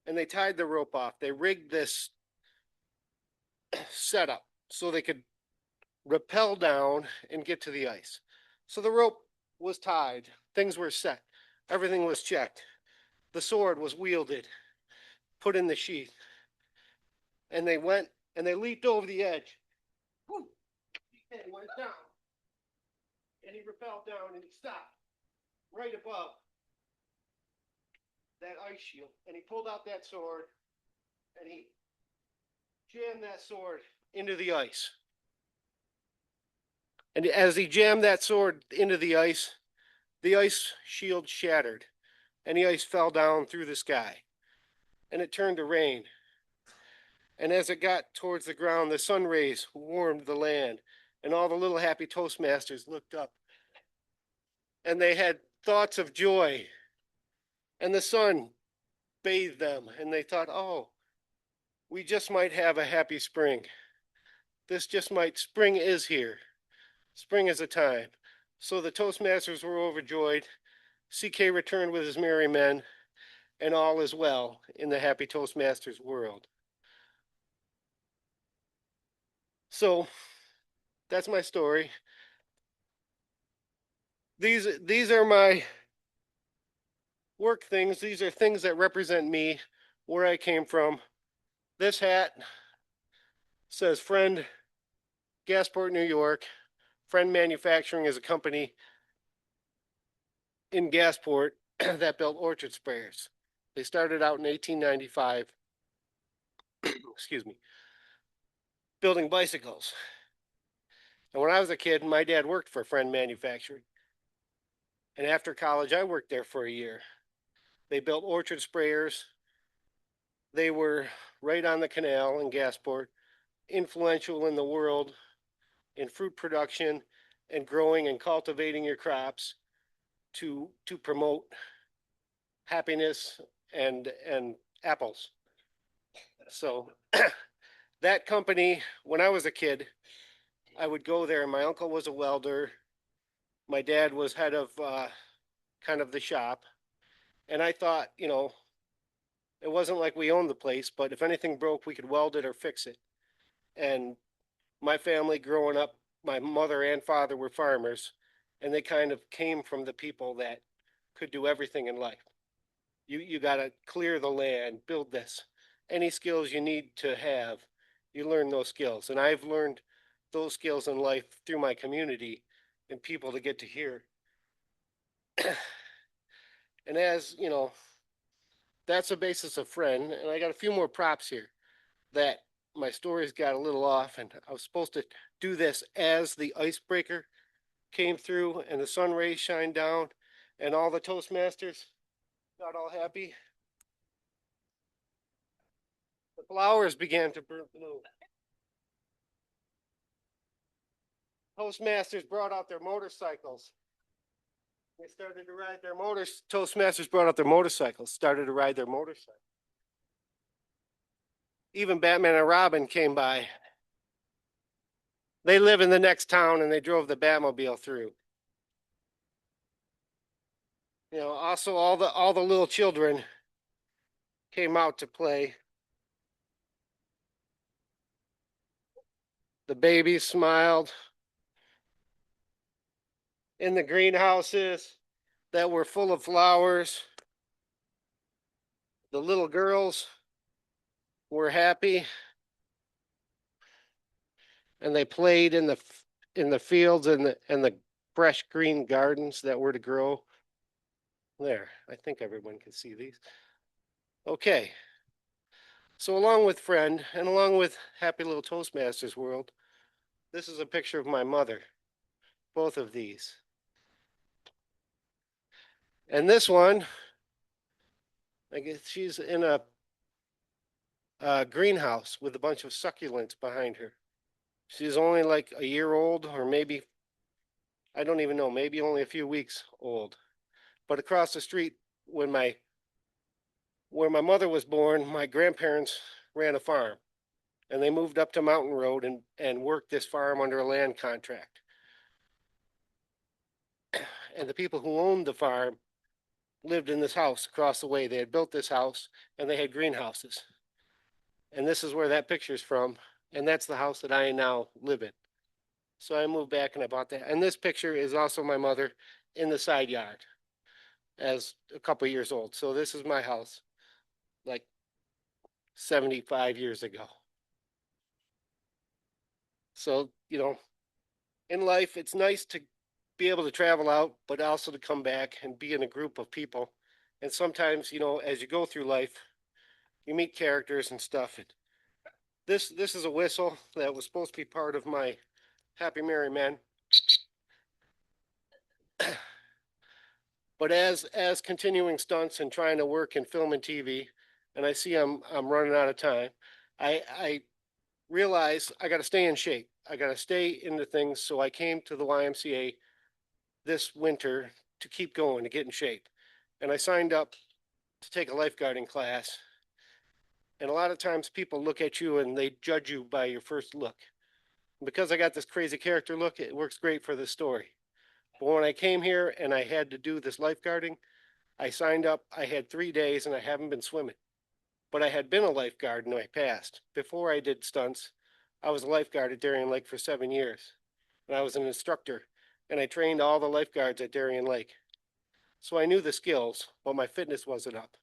And they tied the rope off. They rigged this setup so they could rappel down and get to the ice. So the rope was tied, things were set, everything was checked. The sword was wielded, put in the sheath. And they went and they leaped over the edge. And he went down. And he rappelled down and he stopped right above that ice shield. And he pulled out that sword and he jammed that sword into the ice. And as he jammed that sword into the ice shield shattered and the ice fell down through the sky and it turned to rain. And as it got towards the ground, the sun rays warmed the land and all the little happy Toastmasters looked up and they had thoughts of joy and the sun bathed them and they thought, oh, we just might have a happy spring. Spring is here. Spring is a time. So the Toastmasters were overjoyed. CK returned with his merry men, and all is well in the happy Toastmasters world. So that's my story. These are my work things. These are things that represent me, where I came from. This hat says Friend Gasport, New York. Friend Manufacturing is a company in Gasport that built orchard sprayers. They started out in 1895, excuse me, building bicycles. And when I was a kid, my dad worked for Friend Manufacturing. And after college, I worked there for a year. They built orchard sprayers. They were right on the canal in Gasport, influential in the world in fruit production and growing and cultivating your crops to promote happiness and apples. So that company, when I was a kid, I would go there. My uncle was a welder. My dad was head of kind of the shop. And I thought, you know, it wasn't like we owned the place, but if anything broke, we could weld it or fix it. And my family growing up, my mother and father were farmers, and they kind of came from the people that could do everything in life. You got to clear the land, build this. Any skills you need to have, you learn those skills. And I've learned those skills in life through my community and people to get to hear. And as you know, that's a basis of friend. And I got a few more props here that my stories got a little off, and I was supposed to do this as the icebreaker came through and the sun rays shined down and all the Toastmasters got all happy. The flowers began to bloom. Toastmasters brought out their motorcycles. They started to ride their motors. Toastmasters brought out their motorcycles, started to ride their motorcycles. Even Batman and Robin came by. They live in the next town and they drove the Batmobile through. You know, also all the little children came out to play. The babies smiled. In the greenhouses that were full of flowers, the little girls were happy, and they played in the fields and the fresh green gardens that were to grow. There, I think everyone can see these. Okay. So along with Friend and along with Happy Little Toastmasters World, this is a picture of my mother, both of these. And this one, I guess she's in a greenhouse with a bunch of succulents behind her. She's only like a year old, or maybe, I don't even know, maybe only a few weeks old. But across the street, where my mother was born, my grandparents ran a farm. And they moved up to Mountain Road and worked this farm under a land contract. And the people who owned the farm lived in this house across the way. They had built this house and they had greenhouses. And this is where that picture's from. And that's the house that I now live in. So I moved back and I bought that. And this picture is also my mother in the side yard as a couple years old. So this is my house like 75 years ago. So, you know, in life, it's nice to be able to travel out, but also to come back and be in a group of people. And sometimes, you know, as you go through life, you meet characters and stuff. And this is a whistle that was supposed to be part of my Happy Merry Men. But as continuing stunts and trying to work in film and TV, and I see I'm running out of time, I realize I got to stay in shape. I got to stay into things. So I came to the YMCA this winter to keep going, to get in shape. And I signed up to take a lifeguarding class. And a lot of times people look at you and they judge you by your first look. And because I got this crazy character look, it works great for the story. But when I came here and I had to do this lifeguarding, I signed up, I had 3 days and I haven't been swimming. But I had been a lifeguard and I passed. Before I did stunts, I was a lifeguard at Darien Lake for 7 years. And I was an instructor and I trained all the lifeguards at Darien Lake. So I knew the skills, but my fitness wasn't up.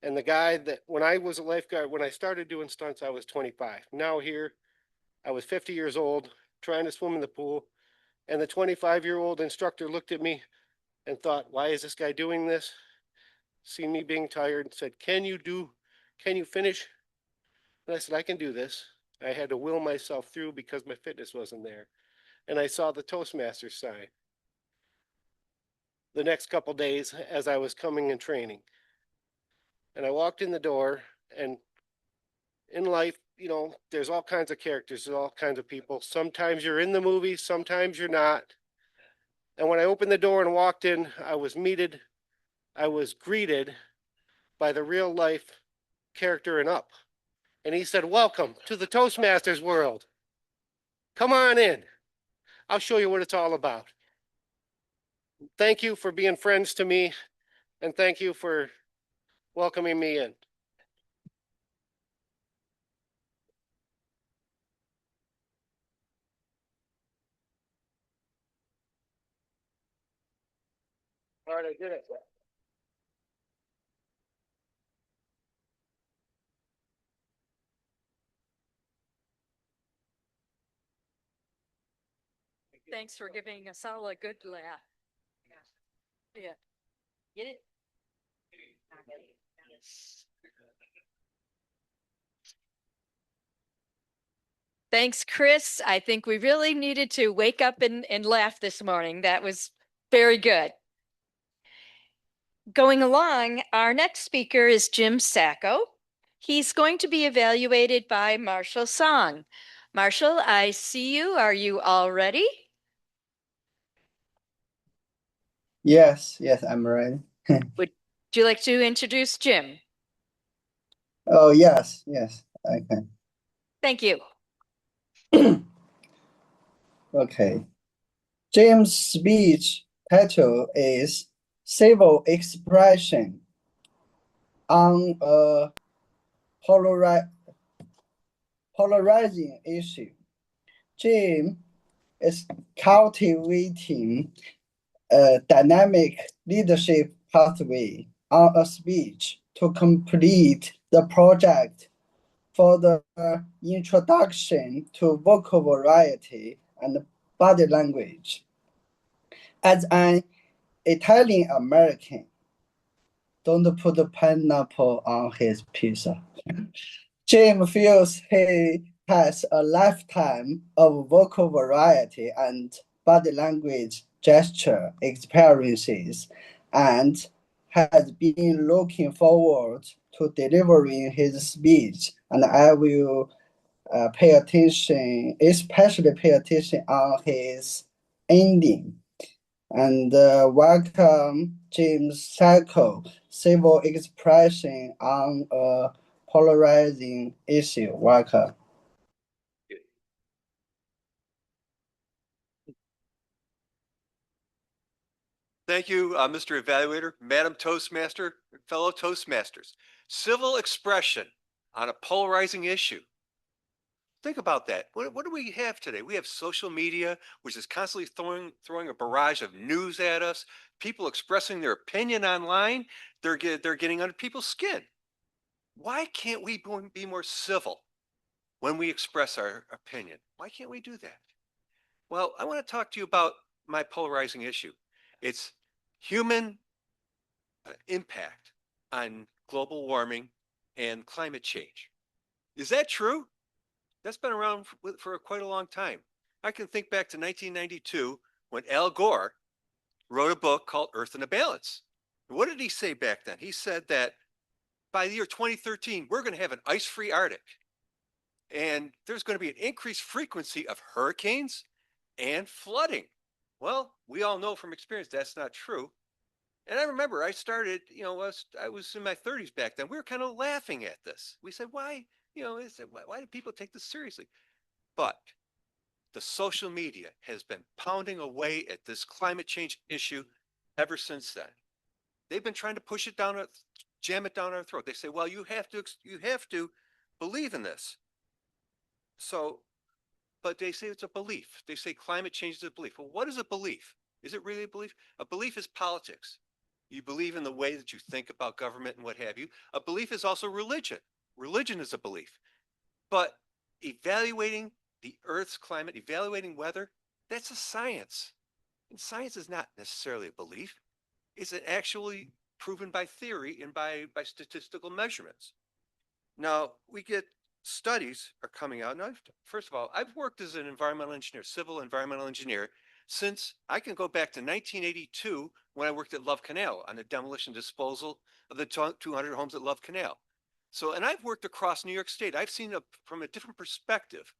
And the guy that, when I was a lifeguard, when I started doing stunts, I was 25. Now here, I was 50 years old, trying to swim in the pool. And the 25-year-old instructor looked at me and thought, why is this guy doing this? Seen me being tired and said, can you finish? And I said, I can do this. I had to will myself through because my fitness wasn't there. And I saw the Toastmasters sign the next couple days as I was coming and training. And I walked in the door, and in life, you know, there's all kinds of characters, there's all kinds of people. Sometimes you're in the movie, sometimes you're not. And when I opened the door and walked in, I was greeted by the real life character in Up. And he said, "Welcome to the Toastmasters world. Come on in. I'll show you what it's all about." Thank you for being friends to me, and thank you for welcoming me in. All right, I did it. Thanks for giving us all a good laugh. Yeah. Get it? Thanks, Chris. I think we really needed to wake up and laugh this morning. That was very good. Going along, our next speaker is Jim Sacco. He's going to be evaluated by Marshall Song. Marshall, I see you. Are you all ready? Yes, I'm ready. Would you like to introduce Jim? Oh, yes, I can. Thank you. Okay. James' speech title is Civil Expression on a polarizing issue. Jim is cultivating a dynamic leadership pathway on a speech to complete the project for the introduction to vocal variety and body language. As an Italian American, don't put pineapple on his pizza. Jim feels he has a lifetime of vocal variety and body language gesture experiences and has been looking forward to delivering his speech. And I will especially pay attention on his ending. And welcome James Sacco, Civil Expression on a Polarizing Issue. Welcome. Thank you, Mr. Evaluator, Madam Toastmaster, fellow Toastmasters. Civil expression on a polarizing issue. Think about that. What do we have today? We have social media, which is constantly throwing a barrage of news at us. People expressing their opinion online. They're getting under people's skin. Why can't we be more civil when we express our opinion? Why can't we do that? Well, I want to talk to you about my polarizing issue. It's human impact on global warming and climate change. Is that true? That's been around for quite a long time. I can think back to 1992 when Al Gore wrote a book called Earth in a Balance. What did he say back then? He said that by the year 2013, we're going to have an ice-free Arctic. And there's going to be an increased frequency of hurricanes and flooding. Well, we all know from experience that's not true. And I remember I started, I was in my 30s back then. We were kind of laughing at this. We said, why do people take this seriously? But the social media has been pounding away at this climate change issue ever since then. They've been trying to push it down, jam it down our throat. They say, well, you have to believe in this. So, but they say it's a belief. They say climate change is a belief. Well, what is a belief? Is it really a belief? A belief is politics. You believe in the way that you think about government and what have you. A belief is also religion. Religion is a belief. But evaluating the Earth's climate, evaluating weather, that's a science. And science is not necessarily a belief. It's actually proven by theory and by statistical measurements. Now, we get studies are coming out. Now, first of all, I've worked as an environmental engineer, civil environmental engineer, since I can go back to 1982 when I worked at Love Canal on the demolition disposal of the 200 homes at Love Canal. So, and I've worked across New York State. I've seen from a different perspective,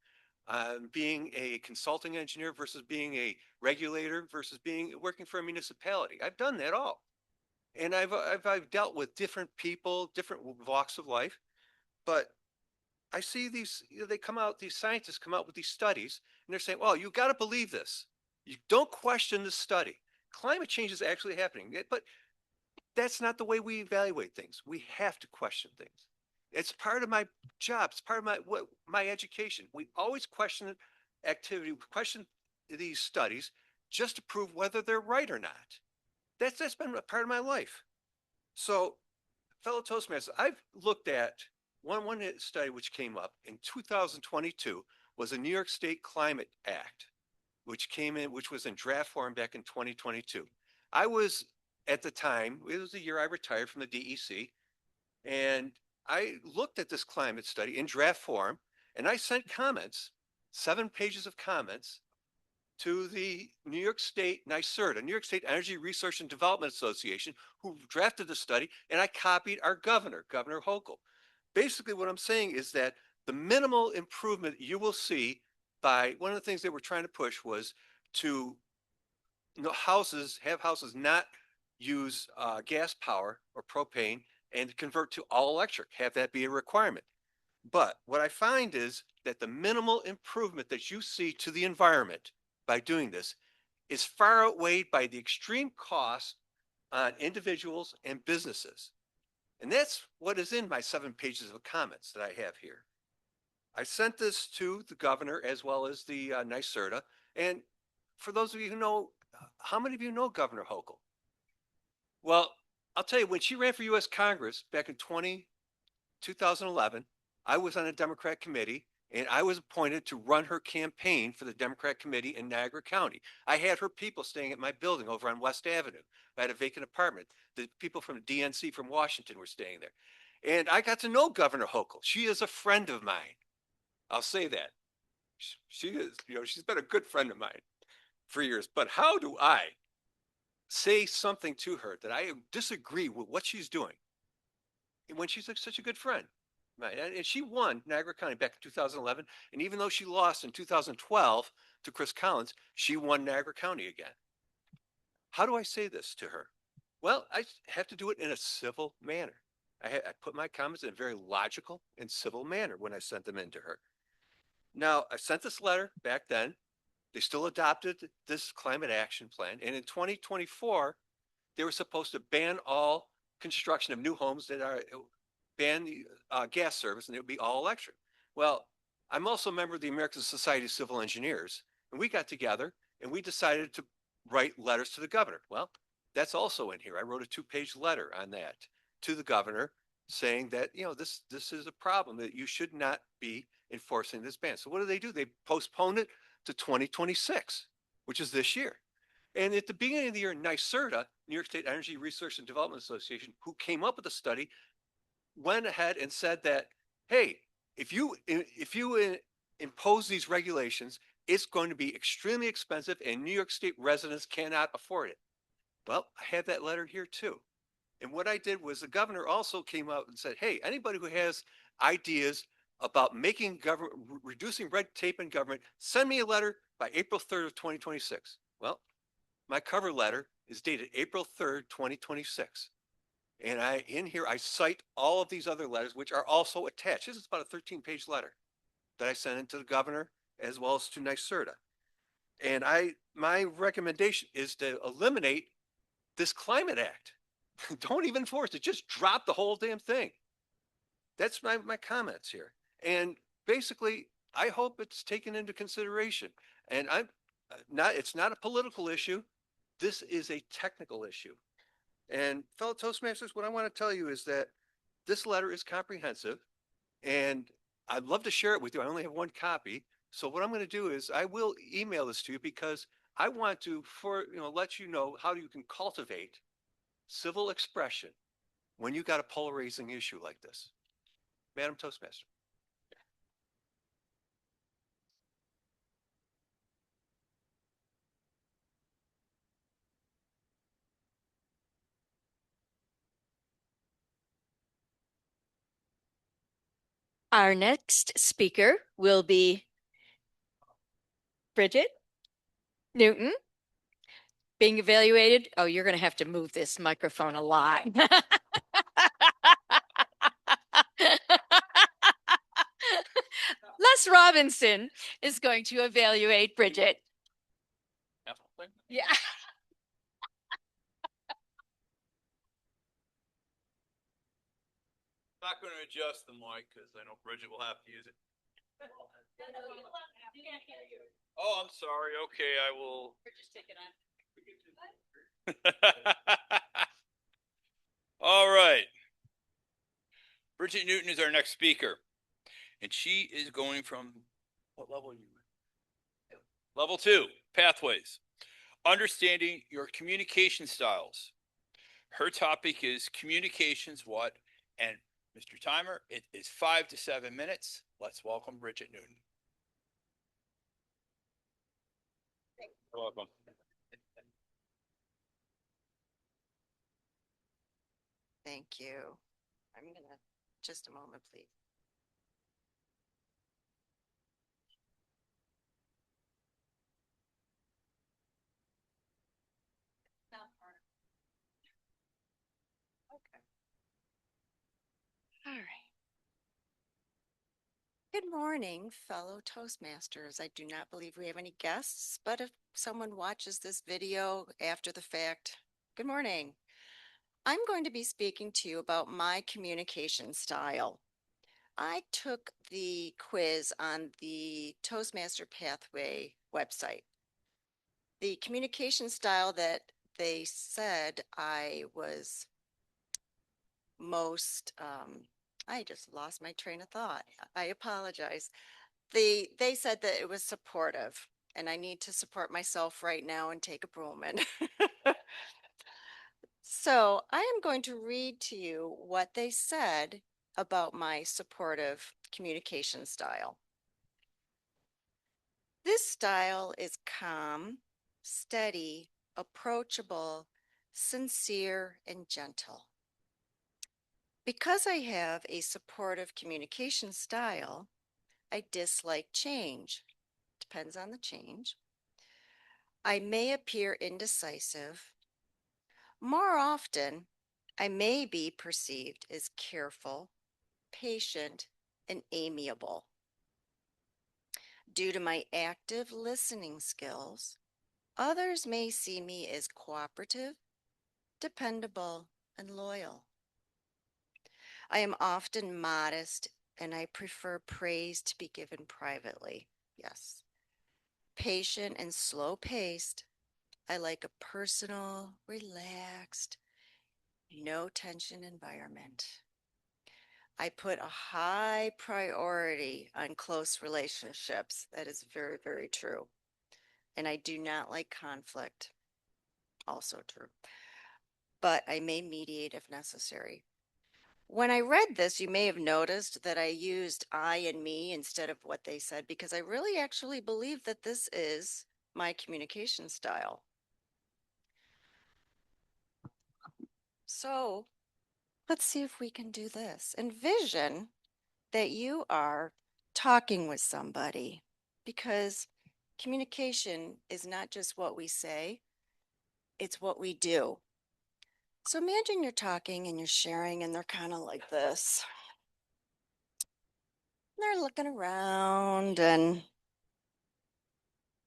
being a consulting engineer versus being a regulator versus working for a municipality. I've done that all. And I've dealt with different people, different walks of life, but I see these, they come out, these scientists come out with these studies and they're saying, well, you got to believe this. You don't question the study. Climate change is actually happening, but that's not the way we evaluate things. We have to question things. It's part of my job. It's part of my education. We always question activity, question these studies just to prove whether they're right or not. That's been a part of my life. So, fellow Toastmasters, I've looked at one study which came up in 2022 was the New York State Climate Act, which was in draft form back in 2022. I was at the time, it was the year I retired from the DEC, and I looked at this climate study in draft form, and I sent comments, 7 pages of comments, to the New York State NYSERDA, New York State Energy Research and Development Association, who drafted the study, and I copied our governor, Governor Hochul. Basically, what I'm saying is that the minimal improvement you will see by one of the things they were trying to push was to have houses not use gas power or propane and convert to all electric, have that be a requirement. But what I find is that the minimal improvement that you see to the environment by doing this is far outweighed by the extreme cost on individuals and businesses. And that's what is in my 7 pages of comments that I have here. I sent this to the governor as well as the NYSERDA. And for those of you who know, how many of you know Governor Hochul? Well, I'll tell you, when she ran for U.S. Congress back in 2011, I was on a Democrat committee and I was appointed to run her campaign for the Democrat committee in Niagara County. I had her people staying at my building over on West Avenue. I had a vacant apartment. The people from the DNC from Washington were staying there. And I got to know Governor Hochul. She is a friend of mine. I'll say that. She is, she's been a good friend of mine for years. But how do I say something to her that I disagree with what she's doing when she's such a good friend? Right. And she won Niagara County back in 2011. And even though she lost in 2012 to Chris Collins, she won Niagara County again. How do I say this to her? Well, I have to do it in a civil manner. I put my comments in a very logical and civil manner when I sent them in to her. Now, I sent this letter back then. They still adopted this climate action plan. And in 2024, they were supposed to ban all construction of new homes that are ban the gas service, and it would be all electric. Well, I'm also a member of the American Society of Civil Engineers, and we got together and we decided to write letters to the governor. Well, that's also in here. I wrote a 2-page letter on that to the governor saying that, this is a problem, that you should not be enforcing this ban. So what do? They postponed it to 2026, which is this year. And at the beginning of the year, NYSERDA, New York State Energy Research and Development Association, who came up with the study, went ahead and said that, hey, if you impose these regulations, it's going to be extremely expensive and New York State residents cannot afford it. Well, I have that letter here too. And what I did was the governor also came out and said, hey, anybody who has ideas about reducing red tape in government, send me a letter by April 3rd of 2026. Well, my cover letter is dated April 3rd, 2026. And in here, I cite all of these other letters, which are also attached. This is about a 13-page letter that I sent into the governor as well as to NYSERDA. And my recommendation is to eliminate this Climate Act. Don't even force it. Just drop the whole damn thing. That's my comments here. And basically, I hope it's taken into consideration. And it's not a political issue. This is a technical issue. And fellow Toastmasters, what I want to tell you is that this letter is comprehensive and I'd love to share it with you. I only have 1 copy. So what I'm going to do is I will email this to you because I want to let you know how you can cultivate civil expression when you got a polarizing issue like this. Madam Toastmaster. Our next speaker will be Bridget Newton. being evaluated. Oh, you're going to have to move this microphone a lot. Les Robinson is going to evaluate Bridget. Yeah. Not going to adjust the mic because I know Bridget will have to use it. Oh, I'm sorry. Okay, I will. All right. Bridget Newton is our next speaker, and she is going from what level are you in? Level 2, Pathways. Understanding your communication styles. Her topic is communications, what? And Mr. Timer, it is 5 to 7 minutes. Let's welcome Bridget Newton. You're welcome. Thank you. I'm going to, just a moment, please. Okay. All right. Good morning, fellow Toastmasters. I do not believe we have any guests, but if someone watches this video after the fact, good morning. I'm going to be speaking to you about my communication style. I took the quiz on the Toastmaster Pathway website. The communication style that they said I was most, I just lost my train of thought. I apologize. They said that it was supportive, and I need to support myself right now and take a moment. So I am going to read to you what they said about my supportive communication style. This style is calm, steady, approachable, sincere, and gentle. Because I have a supportive communication style, I dislike change. Depends on the change. I may appear indecisive. More often, I may be perceived as careful, patient, and amiable. Due to my active listening skills, others may see me as cooperative, dependable, and loyal. I am often modest, and I prefer praise to be given privately. Yes. Patient and slow-paced. I like a personal, relaxed, no tension environment. I put a high priority on close relationships. That is very, very true. And I do not like conflict. Also true. But I may mediate if necessary. When I read this, you may have noticed that I used I and me instead of what they said, because I really actually believe that this is my communication style. So let's see if we can do this. Envision that you are talking with somebody, because communication is not just what we say, it's what we do. So imagine you're talking and you're sharing, and they're kind of like this. They're looking around, and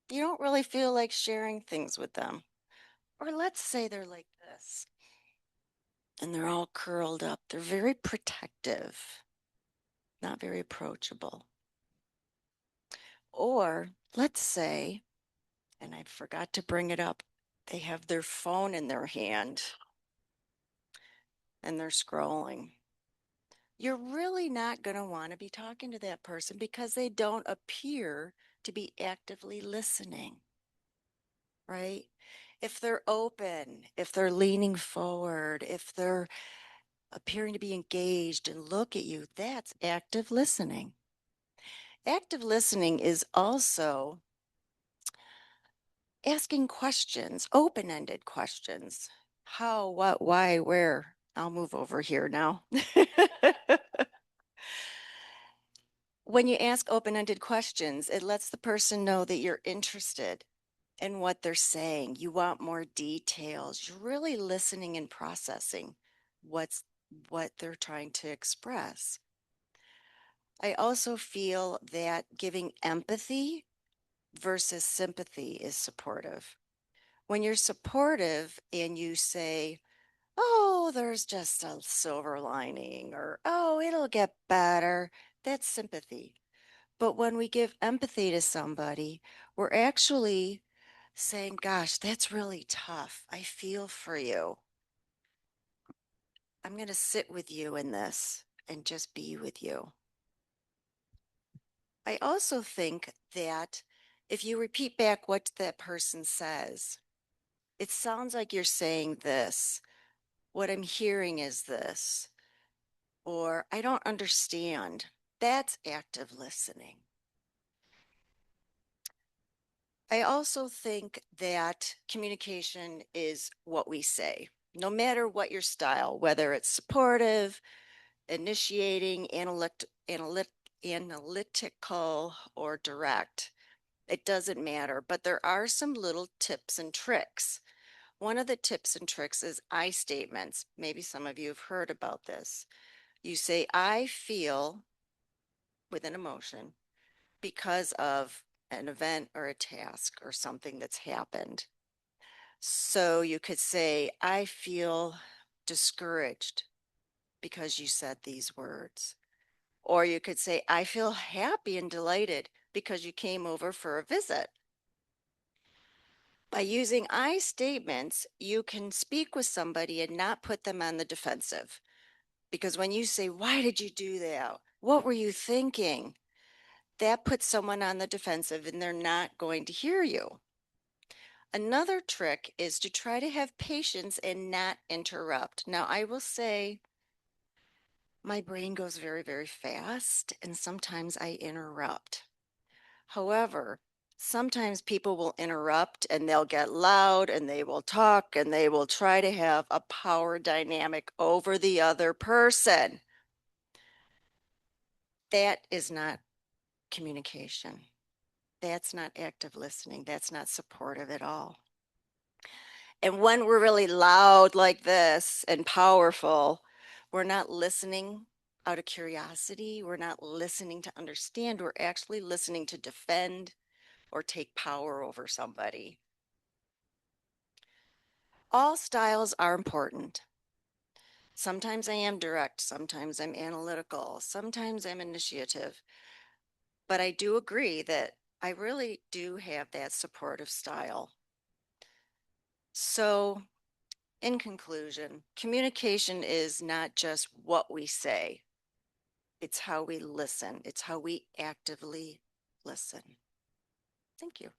you don't really feel like sharing things with them. Or let's say they're like this, and they're all curled up. They're very protective, not very approachable. Or let's say, and I forgot to bring it up, they have their phone in their hand and they're scrolling. You're really not going to want to be talking to that person because they don't appear to be actively listening, right? If they're open, if they're leaning forward, if they're appearing to be engaged and look at you, that's active listening. Active listening is also asking questions, open-ended questions. How, what, why, where? I'll move over here now. When you ask open-ended questions, it lets the person know that you're interested in what they're saying. You want more details. You're really listening and processing what they're trying to express. I also feel that giving empathy versus sympathy is supportive. When you're supportive and you say, oh, there's just a silver lining, or oh, it'll get better, that's sympathy. But when we give empathy to somebody, we're actually saying, gosh, that's really tough. I feel for you. I'm going to sit with you in this and just be with you. I also think that if you repeat back what that person says, it sounds like you're saying this. What I'm hearing is this. Or I don't understand. That's active listening. I also think that communication is what we say, no matter what your style, whether it's supportive, initiating, analytical, or direct. It doesn't matter, but there are some little tips and tricks. One of the tips and tricks is I statements. Maybe some of you have heard about this. You say, I feel with an emotion because of an event or a task or something that's happened. So you could say, I feel discouraged because you said these words. Or you could say, I feel happy and delighted because you came over for a visit. By using I statements, you can speak with somebody and not put them on the defensive. Because when you say, why did you do that? What were you thinking? That puts someone on the defensive and they're not going to hear you. Another trick is to try to have patience and not interrupt. Now, I will say my brain goes very, very fast, and sometimes I interrupt. However, sometimes people will interrupt and they'll get loud and they will talk and they will try to have a power dynamic over the other person. That is not communication. That's not active listening. That's not supportive at all. And when we're really loud like this and powerful, we're not listening out of curiosity. We're not listening to understand. We're actually listening to defend or take power over somebody. All styles are important. Sometimes I am direct. Sometimes I'm analytical. Sometimes I'm initiative. But I do agree that I really do have that supportive style. So, in conclusion, communication is not just what we say, it's how we listen, it's how we actively listen. Thank you.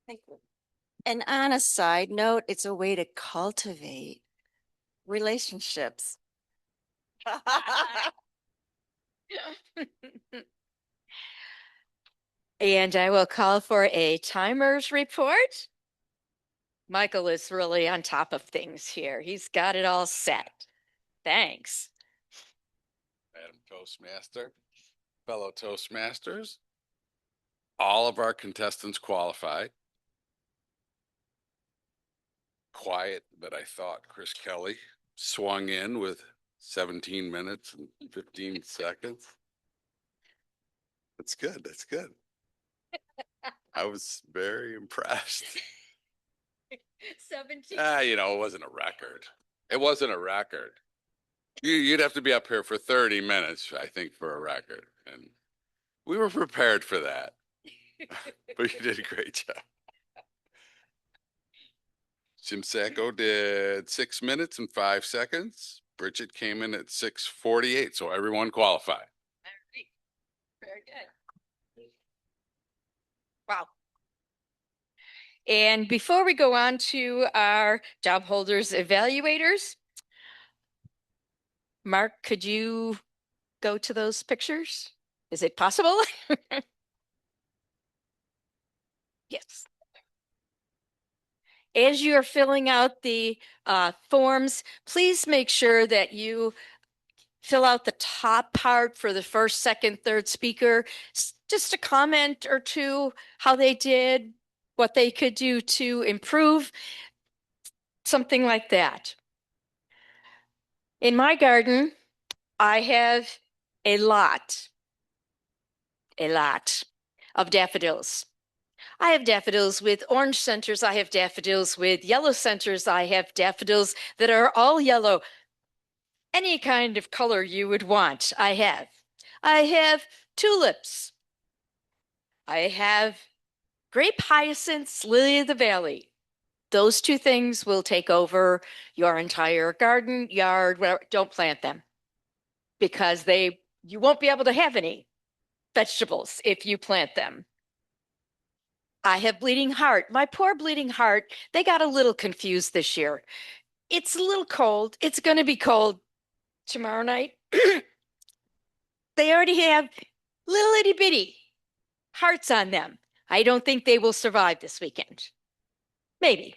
Thank you. And on a side note, it's a way to cultivate relationships. And I will call for a timers report. Michael is really on top of things here. He's got it all set. Thanks. Madam Toastmaster, fellow Toastmasters, all of our contestants qualified. Quiet, but I thought Chris Kelly swung in with 17 minutes and 15 seconds. That's good. That's good. I was very impressed. 17. It wasn't a record. It wasn't a record. You'd have to be up here for 30 minutes, I think, for a record. And we were prepared for that. But you did a great job. Jim Sacco did 6 minutes and 5 seconds. Bridget came in at 6:48, so everyone qualified. Very good. Wow. And before we go on to our job holders evaluators, Mark, could you go to those pictures? Is it possible? Yes. As you are filling out the forms, please make sure that you fill out the top part for the first, second, third speaker. Just a comment or two, how they did, what they could do to improve, something like that. In my garden, I have a lot of daffodils. I have daffodils with orange centers. I have daffodils with yellow centers. I have daffodils that are all yellow. Any kind of color you would want, I have. I have tulips. I have grape hyacinths, lily of the valley. Those two things will take over your entire garden, yard, whatever. Don't plant them because you won't be able to have any vegetables if you plant them. I have bleeding heart. My poor bleeding heart, they got a little confused this year. It's a little cold. It's going to be cold tomorrow night. They already have little itty bitty hearts on them. I don't think they will survive this weekend. Maybe.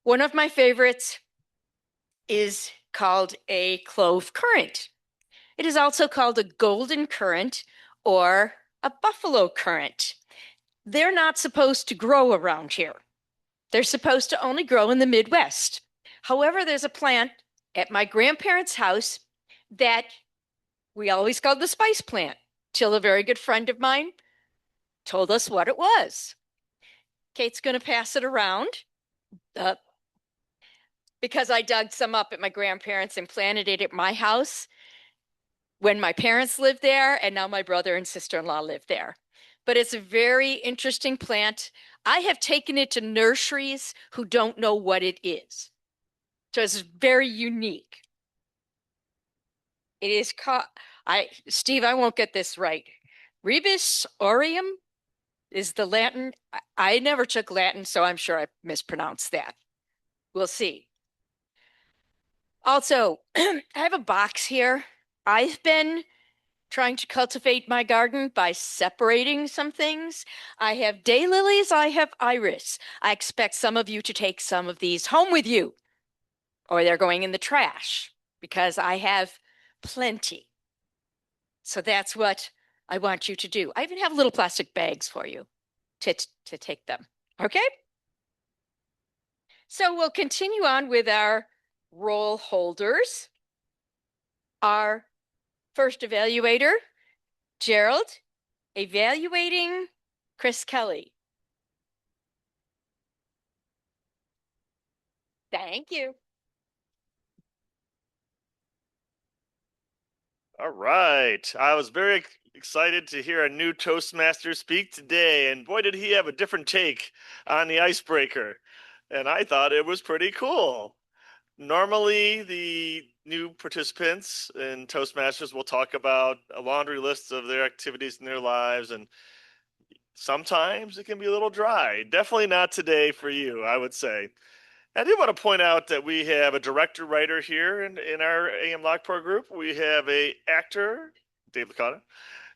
One of my favorites is called a clove currant. It is also called a golden currant or a buffalo currant. They're not supposed to grow around here. They're supposed to only grow in the Midwest. However, there's a plant at my grandparents' house that we always called the spice plant till a very good friend of mine told us what it was. Kate's going to pass it around because I dug some up at my grandparents and planted it at my house when my parents lived there, and now my brother and sister-in-law live there. But it's a very interesting plant. I have taken it to nurseries who don't know what it is. So it's very unique. It is called, Steve, I won't get this right. Rebus aureum is the Latin. I never took Latin, so I'm sure I mispronounced that. We'll see. Also, I have a box here. I've been trying to cultivate my garden by separating some things. I have daylilies, I have iris. I expect some of you to take some of these home with you, or they're going in the trash because I have plenty. So that's what I want you to do. I even have little plastic bags for you to take them. Okay? So we'll continue on with our role holders. Our first evaluator, Gerald, evaluating Chris Kelly. Thank you. All right. I was very excited to hear a new Toastmaster speak today, and boy, did he have a different take on the icebreaker. And I thought it was pretty cool. Normally, the new participants in Toastmasters will talk about a laundry list of their activities in their lives, and sometimes it can be a little dry. Definitely not today for you, I would say. I do want to point out that we have a director writer here in our AM Lockport group. We have a actor, Dave Licata,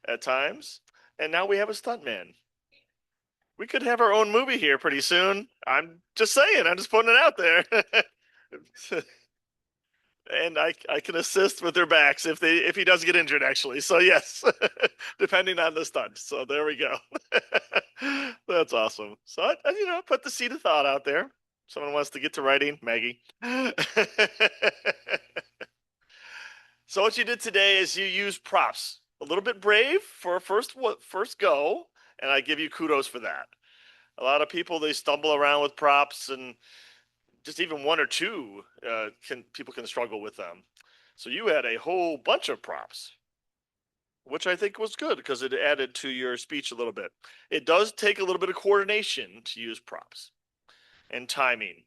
at times, and now we have a stuntman. We could have our own movie here pretty soon. I'm just saying. I'm just putting it out there. And I can assist with their backs if he does get injured, actually. So yes, depending on the stunt. So there we go. That's awesome. So I put the seed of thought out there. Someone wants to get to writing, Maggie. So what you did today is you used props. A little bit brave for a first go, and I give you kudos for that. A lot of people, they stumble around with props, and just even one or two people can struggle with them. So you had a whole bunch of props, which I think was good because it added to your speech a little bit. It does take a little bit of coordination to use props and timing.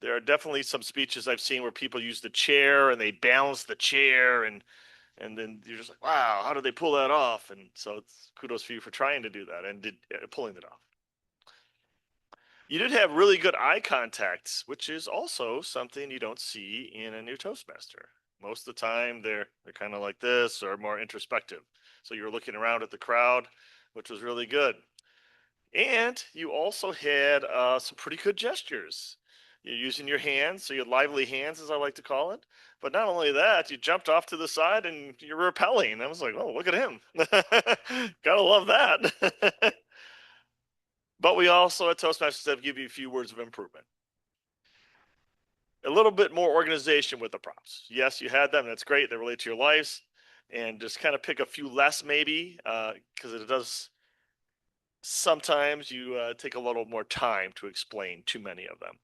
There are definitely some speeches I've seen where people use the chair and they balance the chair, and then you're just like, wow, how did they pull that off? And so it's kudos for you for trying to do that and pulling it off. You did have really good eye contact, which is also something you don't see in a new Toastmaster. Most of the time, they're kind of like this or more introspective. So you're looking around at the crowd, which was really good. And you also had some pretty good gestures. You're using your hands, so your lively hands, as I like to call it. But not only that, you jumped off to the side and you're rappelling. I was like, oh, look at him. Gotta love that. But we also at Toastmasters have give you a few words of improvement. A little bit more organization with the props. Yes, you had them. That's great. They relate to your lives. And just kind of pick a few less maybe, because it does sometimes you take a little more time to explain too many of them.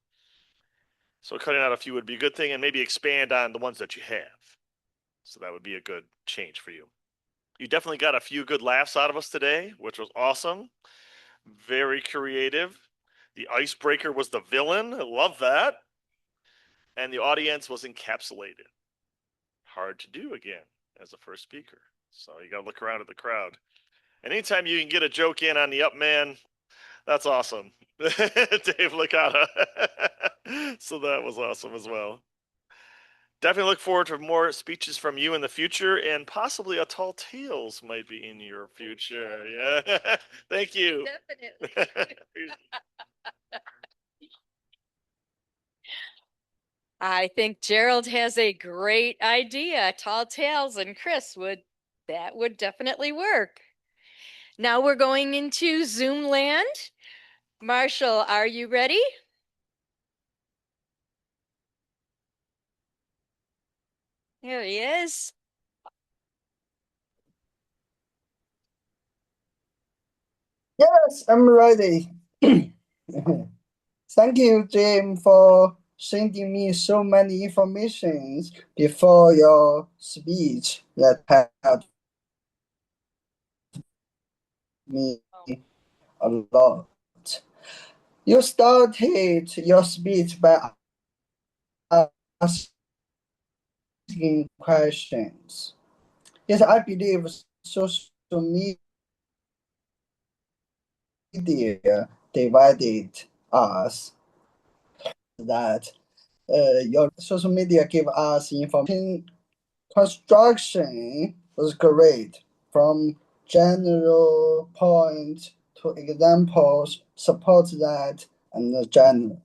So cutting out a few would be a good thing, and maybe expand on the ones that you have. So that would be a good change for you. You definitely got a few good laughs out of us today, which was awesome. Very creative. The icebreaker was the villain. I love that. And the audience was encapsulated. Hard to do again as a first speaker. So you got to look around at the crowd. And anytime you can get a joke in on the up man, that's awesome. Dave Licata. So that was awesome as well. Definitely look forward to more speeches from you in the future, and possibly a Tall Tales might be in your future. Yeah. Thank you. Definitely. I think Gerald has a great idea. Tall Tales and Chris that would definitely work. Now we're going into Zoom land. Marshall, are you ready? There he is. Yes, I'm ready. Thank you, Jim, for sending me so many informations before your speech that helped me a lot. You started your speech by asking questions. Yes, I believe social media divided us that your social media give us information. Construction was great from general point to examples support that and the general.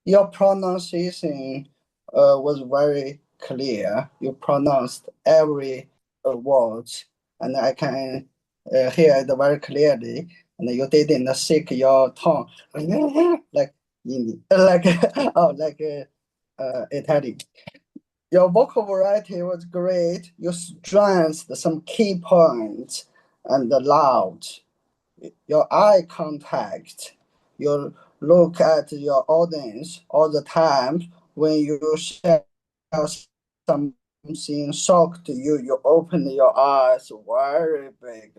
Your pronunciation was very clear. You pronounced every word, and I can hear it very clearly. And you didn't shake your tongue like Italian. Your vocal variety was great. You stressed some key points and loud. Your eye contact. You look at your audience all the time. When you share something shocked you, you open your eyes very big,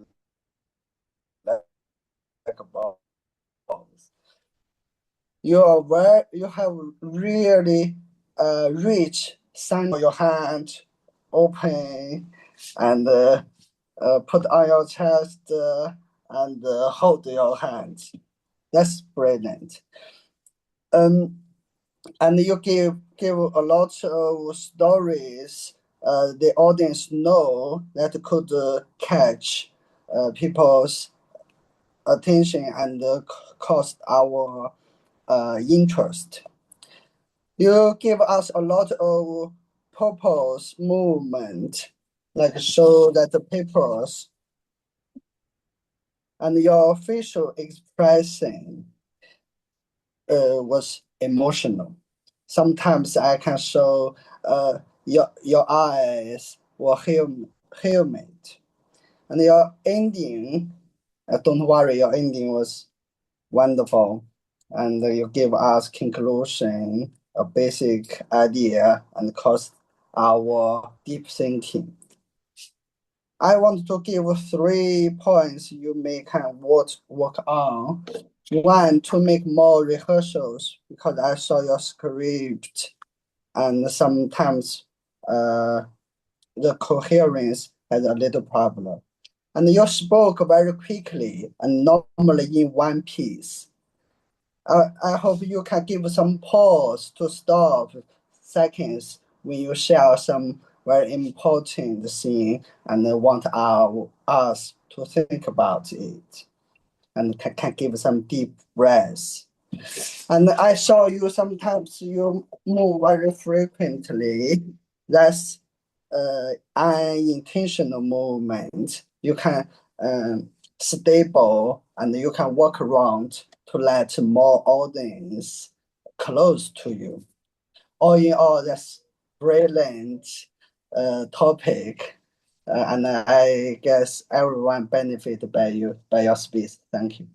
like a ball. You have really rich sign your hand open and put on your chest and hold your hand. That's brilliant. And you give a lot of stories the audience know that could catch people's attention and cause our interest. You give us a lot of purpose movement, like show that the papers and your facial expression was emotional. Sometimes I can show your eyes were humid, and your ending. Don't worry, your ending was wonderful, and you give us conclusion, a basic idea, and cause our deep thinking. I want to give 3 points you may can work on. One, to make more rehearsals because I saw your script and sometimes the coherence has a little problem. And you spoke very quickly and normally in one piece. I hope you can give some pause to stop seconds when you share some very important thing and want us to think about it and can give some deep breaths. And I saw you sometimes you move very frequently. That's unintentional movement. You can stable and you can walk around to let more audience close to you. All in all, that's brilliant topic. And I guess everyone benefit by you, by your speech. Thank you.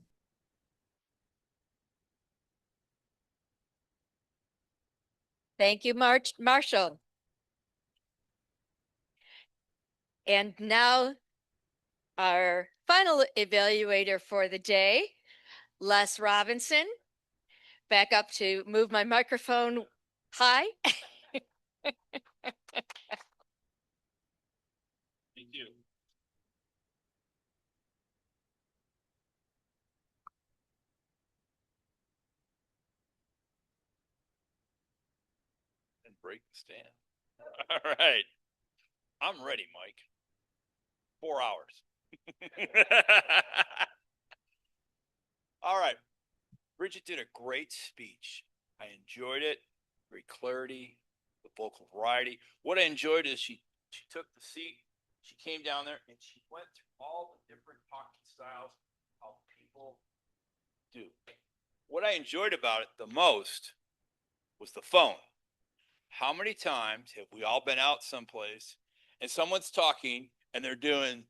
Thank you, Marshall. And now our final evaluator for the day, Les Robinson. Back up to move my microphone high. Thank you. And break the stand. All right. I'm ready, Mike. 4 hours. All right. Bridget did a great speech. I enjoyed it. Great clarity, the vocal variety. What I enjoyed is she took the seat, she came down there, and she went through all the different talking styles, how people do. What I enjoyed about it the most was the phone. How many times have we all been out someplace and someone's talking and they're doing, and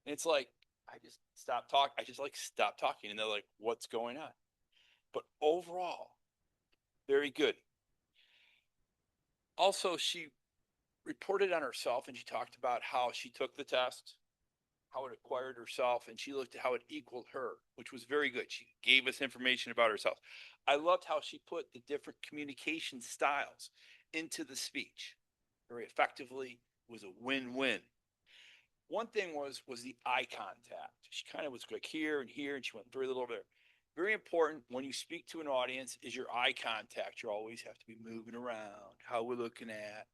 it's like, I just stop talking. And they're like, what's going on? But overall, very good. Also, she reported on herself and she talked about how she took the test, how it acquired herself, and she looked at how it equaled her, which was very good. She gave us information about herself. I loved how she put the different communication styles into the speech very effectively. It was a win-win. One thing was the eye contact. She kind of was like here and here, and she went very little over there. Very important when you speak to an audience is your eye contact. You always have to be moving around, how we're looking at.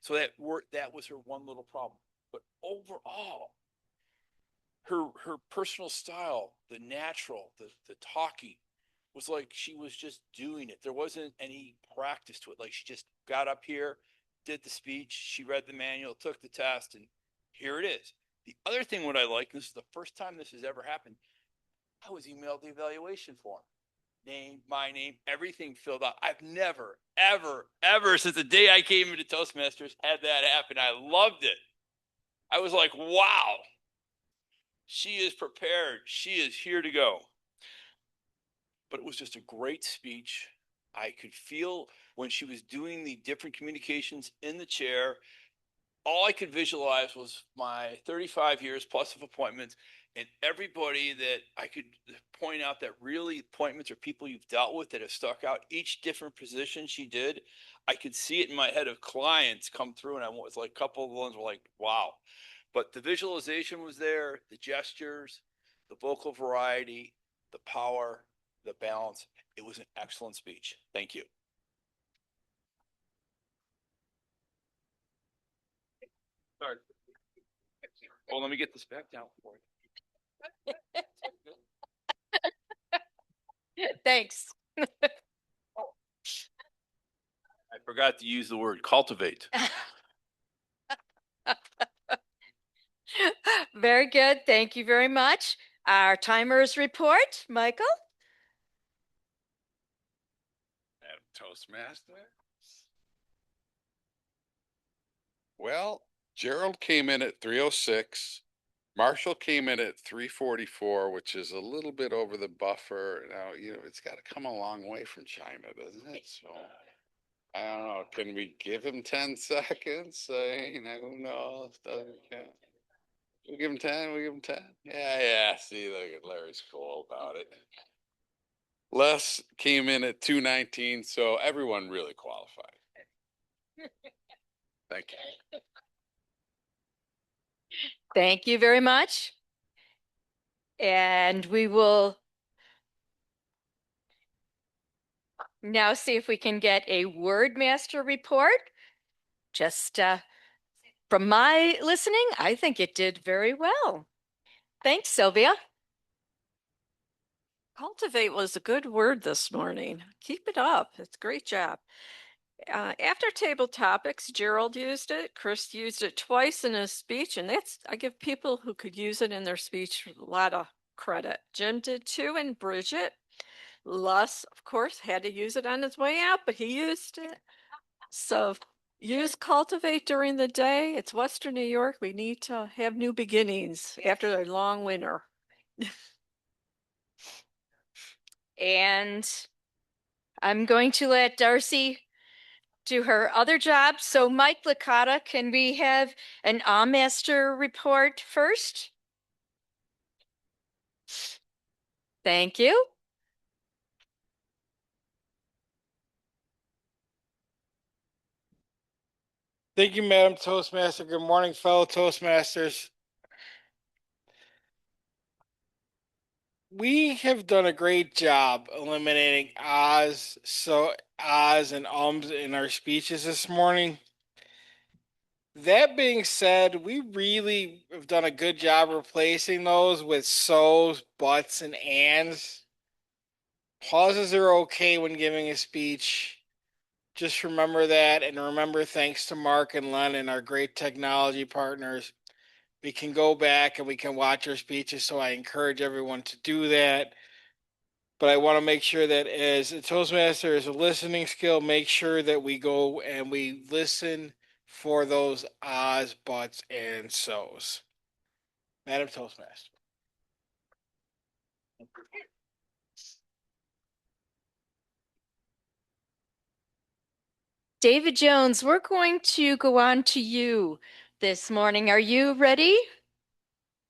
So that was her one little problem. But overall, her personal style, the natural, the talking, was like she was just doing it. There wasn't any practice to it. Like she just got up here, did the speech, she read the manual, took the test, and here it is. The other thing what I like, and this is the first time this has ever happened, I was emailed the evaluation form. Name, my name, everything filled out. I've never, ever since the day I came into Toastmasters had that happen. I loved it. I was like, wow, she is prepared. She is here to go. But it was just a great speech. I could feel when she was doing the different communications in the chair, all I could visualize was my 35 years plus of appointments and everybody that I could point out that really appointments or people you've dealt with that have stuck out. Each different position she did, I could see it in my head of clients come through, and I was like, a couple of the ones were like, wow. But the visualization was there, the gestures, the vocal variety, the power, the balance. It was an excellent speech. Thank you. Sorry. Oh, let me get this back down for you. Thanks. I forgot to use the word cultivate. Very good. Thank you very much. Our timers report, Michael. Madam Toastmaster. Well, Gerald came in at 306. Marshall came in at 344, which is a little bit over the buffer. Now, it's got to come a long way from China, doesn't it? So I don't know. Can we give him 10 seconds? Who knows? Doesn't count. We give him 10. We give him 10. Yeah. See, look at Larry's cool about it. Les came in at 219, so everyone really qualified. Thank you. Thank you very much. And we will now see if we can get a word master report. Just from my listening, I think it did very well. Thanks, Sylvia. Cultivate was a good word this morning. Keep it up. It's a great job. After table topics, Gerald used it. Chris used it twice in his speech, and I give people who could use it in their speech a lot of credit. Jim did too, and Bridget. Les, of course, had to use it on his way out, but he used it. So use Cultivate during the day. It's Western New York. We need to have new beginnings after a long winter. And I'm going to let Darcy do her other job. So Mike Licata, can we have an Master report first? Thank you. Thank you, Madam Toastmaster. Good morning, fellow Toastmasters. We have done a great job eliminating ahs, ahs and ums in our speeches this morning. That being said, we really have done a good job replacing those with so's, buts, and ands. Pauses are okay when giving a speech. Just remember that, and remember, thanks to Mark and Len, our great technology partners, we can go back and we can watch our speeches. So I encourage everyone to do that. But I want to make sure that as a Toastmaster, as a listening skill, make sure that we go and we listen for those ahs, buts, and so's. Madam Toastmaster. David Jones, we're going to go on to you this morning. Are you ready?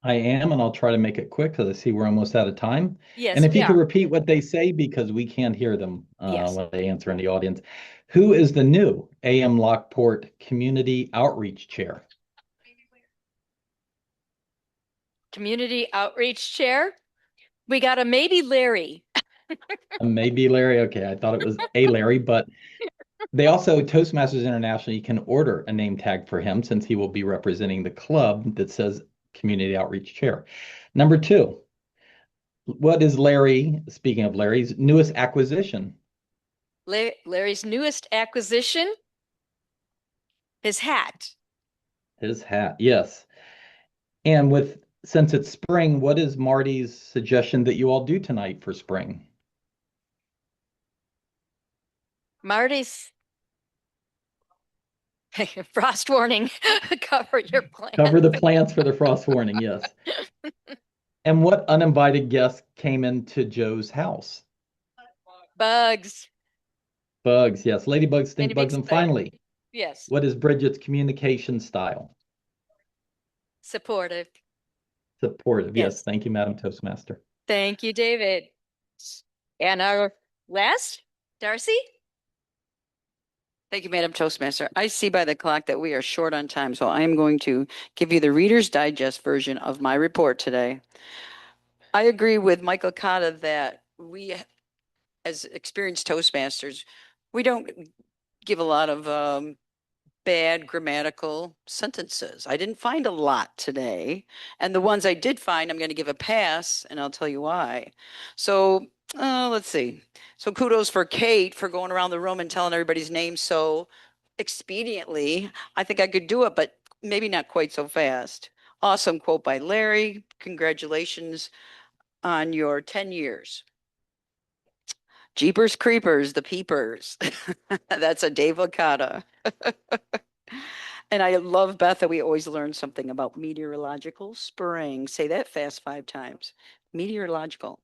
I am, and I'll try to make it quick because I see we're almost out of time. Yes, And if we you could are. repeat what they say because we can't hear them Yes. when they answer in the audience. Who is the new AM Lockport Community Outreach Chair? Community Outreach Chair. We got a maybe Larry. Maybe Larry. Okay, I thought it was a Larry, but they also, Toastmasters International, you can order a name tag for him since he will be representing the club that says Community Outreach Chair. Number two, what is Larry, speaking of Larry's, newest acquisition? Larry's newest acquisition, his hat. His hat, yes. And since it's spring, what is Marty's suggestion that you all do tonight for spring? Marty's frost warning. Cover your plants. Cover the plants for the frost warning, yes. And what uninvited guest came into Joe's house? Bugs. Bugs, yes. Ladybugs, stink bugs, Ladybug and spider. finally, Yes. what is Bridget's communication style? Supportive. Supportive, yes. Yes. Thank you, Madam Toastmaster. Thank you, David. And our last, Darcy? Thank you, Madam Toastmaster. I see by the clock that we are short on time, so I am going to give you the Reader's Digest version of my report today. I agree with Michael Cotta that we, as experienced Toastmasters, we don't give a lot of bad grammatical sentences. I didn't find a lot today. And the ones I did find, I'm going to give a pass, and I'll tell you why. So let's see. So kudos for Kate for going around the room and telling everybody's name so expediently. I think I could do it, but maybe not quite so fast. Awesome quote by Larry. Congratulations on your 10 years. Jeepers Creepers, the Peepers. That's a Dave Licata. And I love, Beth, that we always learn something about meteorological spring. Say that fast 5 times. Meteorological.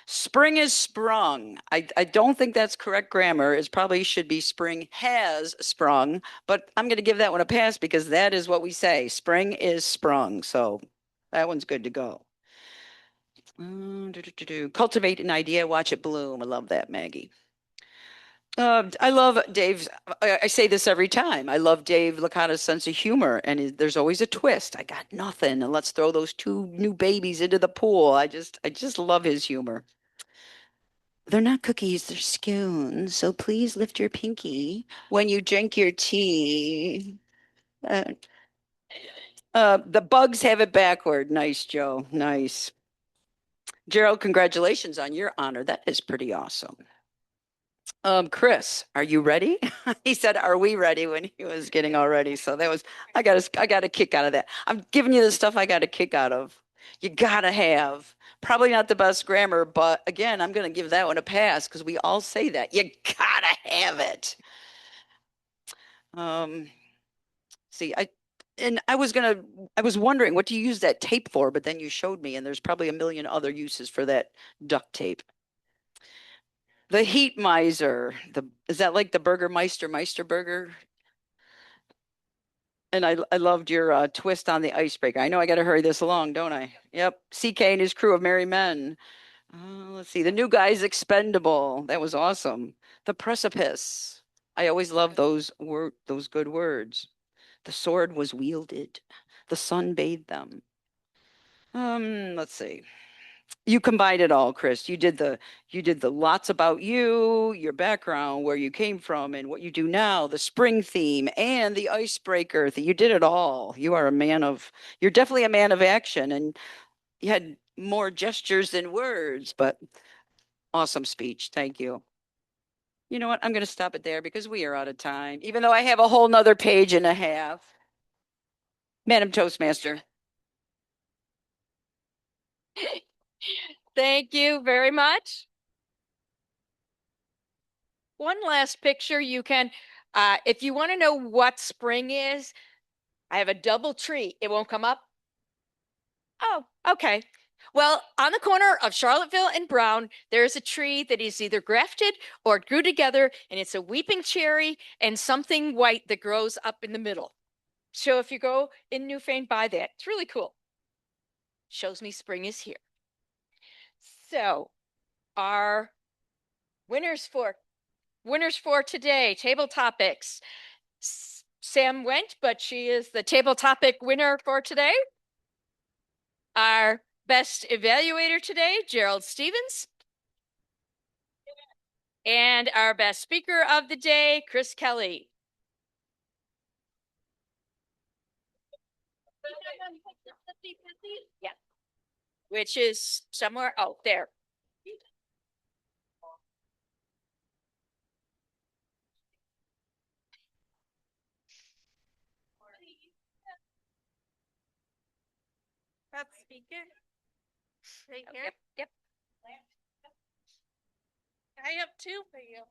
Spring is sprung. I don't think that's correct grammar. It probably should be spring has sprung, but I'm going to give that one a pass because that is what we say. Spring is sprung. So that one's good to go. Cultivate an idea, watch it bloom. I love that, Maggie. I love Dave's. I say this every time. I love Dave Licata's sense of humor, and there's always a twist. I got nothing, and let's throw those 2 new babies into the pool. I just love his humor. They're not cookies, they're scones. So please lift your pinky when you drink your tea. The bugs have it backward. Nice, Joe. Nice. Gerald, congratulations on your honor. That is pretty awesome. Chris, are you ready? He said, "Are we ready?" when he was getting all ready. So that was, I got a kick out of that. I'm giving you the stuff I got a kick out of. You gotta have, probably not the best grammar, but again, I'm gonna give that one a pass because we all say that. You gotta have it. See, I was wondering, what do you use that tape for? But then you showed me, and there's probably a million other uses for that duct tape. The heat miser. Is that like the Meister burger? And I loved your twist on the icebreaker. I know I got to hurry this along, don't I? Yep. CK and his crew of merry men. Let's see. The new guy's expendable. That was awesome. The precipice. I always love those good words. The sword was wielded. The sun bathed them. Let's see. You combined it all, Chris. You did the lots about you, your background, where you came from, and what you do now, the spring theme and the icebreaker. You did it all. You're definitely a man of action, and you had more gestures than words, but awesome speech. Thank you. You know what? I'm going to stop it there because we are out of time, even though I have a whole nother page and a half. Madam Toastmaster. Thank you very much. One last picture you can, if you want to know what spring is, I have a double tree. It won't come up. Oh, okay. Well, on the corner of Charlottesville and Brown, there's a tree that is either grafted or it grew together, and it's a weeping cherry and something white that grows up in the middle. So if you go in Newfane, buy that. It's really cool. Shows me spring is here. So our winners for today, table topics. Sam went, but she is the table topic winner for today. Our best evaluator today, Gerald Stevens. And our best speaker of the day, Chris Kelly. Yeah. Which is somewhere, oh, there. Best speaker. Right here. Yep. I have two for you.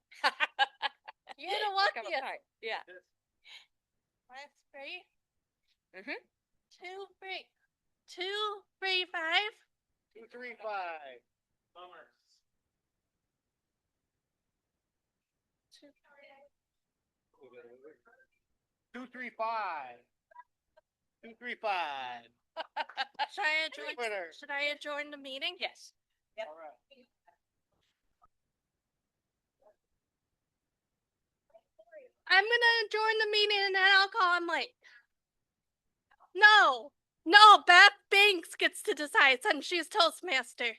You don't want the other. Yeah. That's great. 235. 235. Bummers. 235. 235. Should I join the meeting? Yes. Yep. All right. I'm gonna join the meeting and then I'll call him late. No, Beth Banks gets to decide since she's Toastmaster.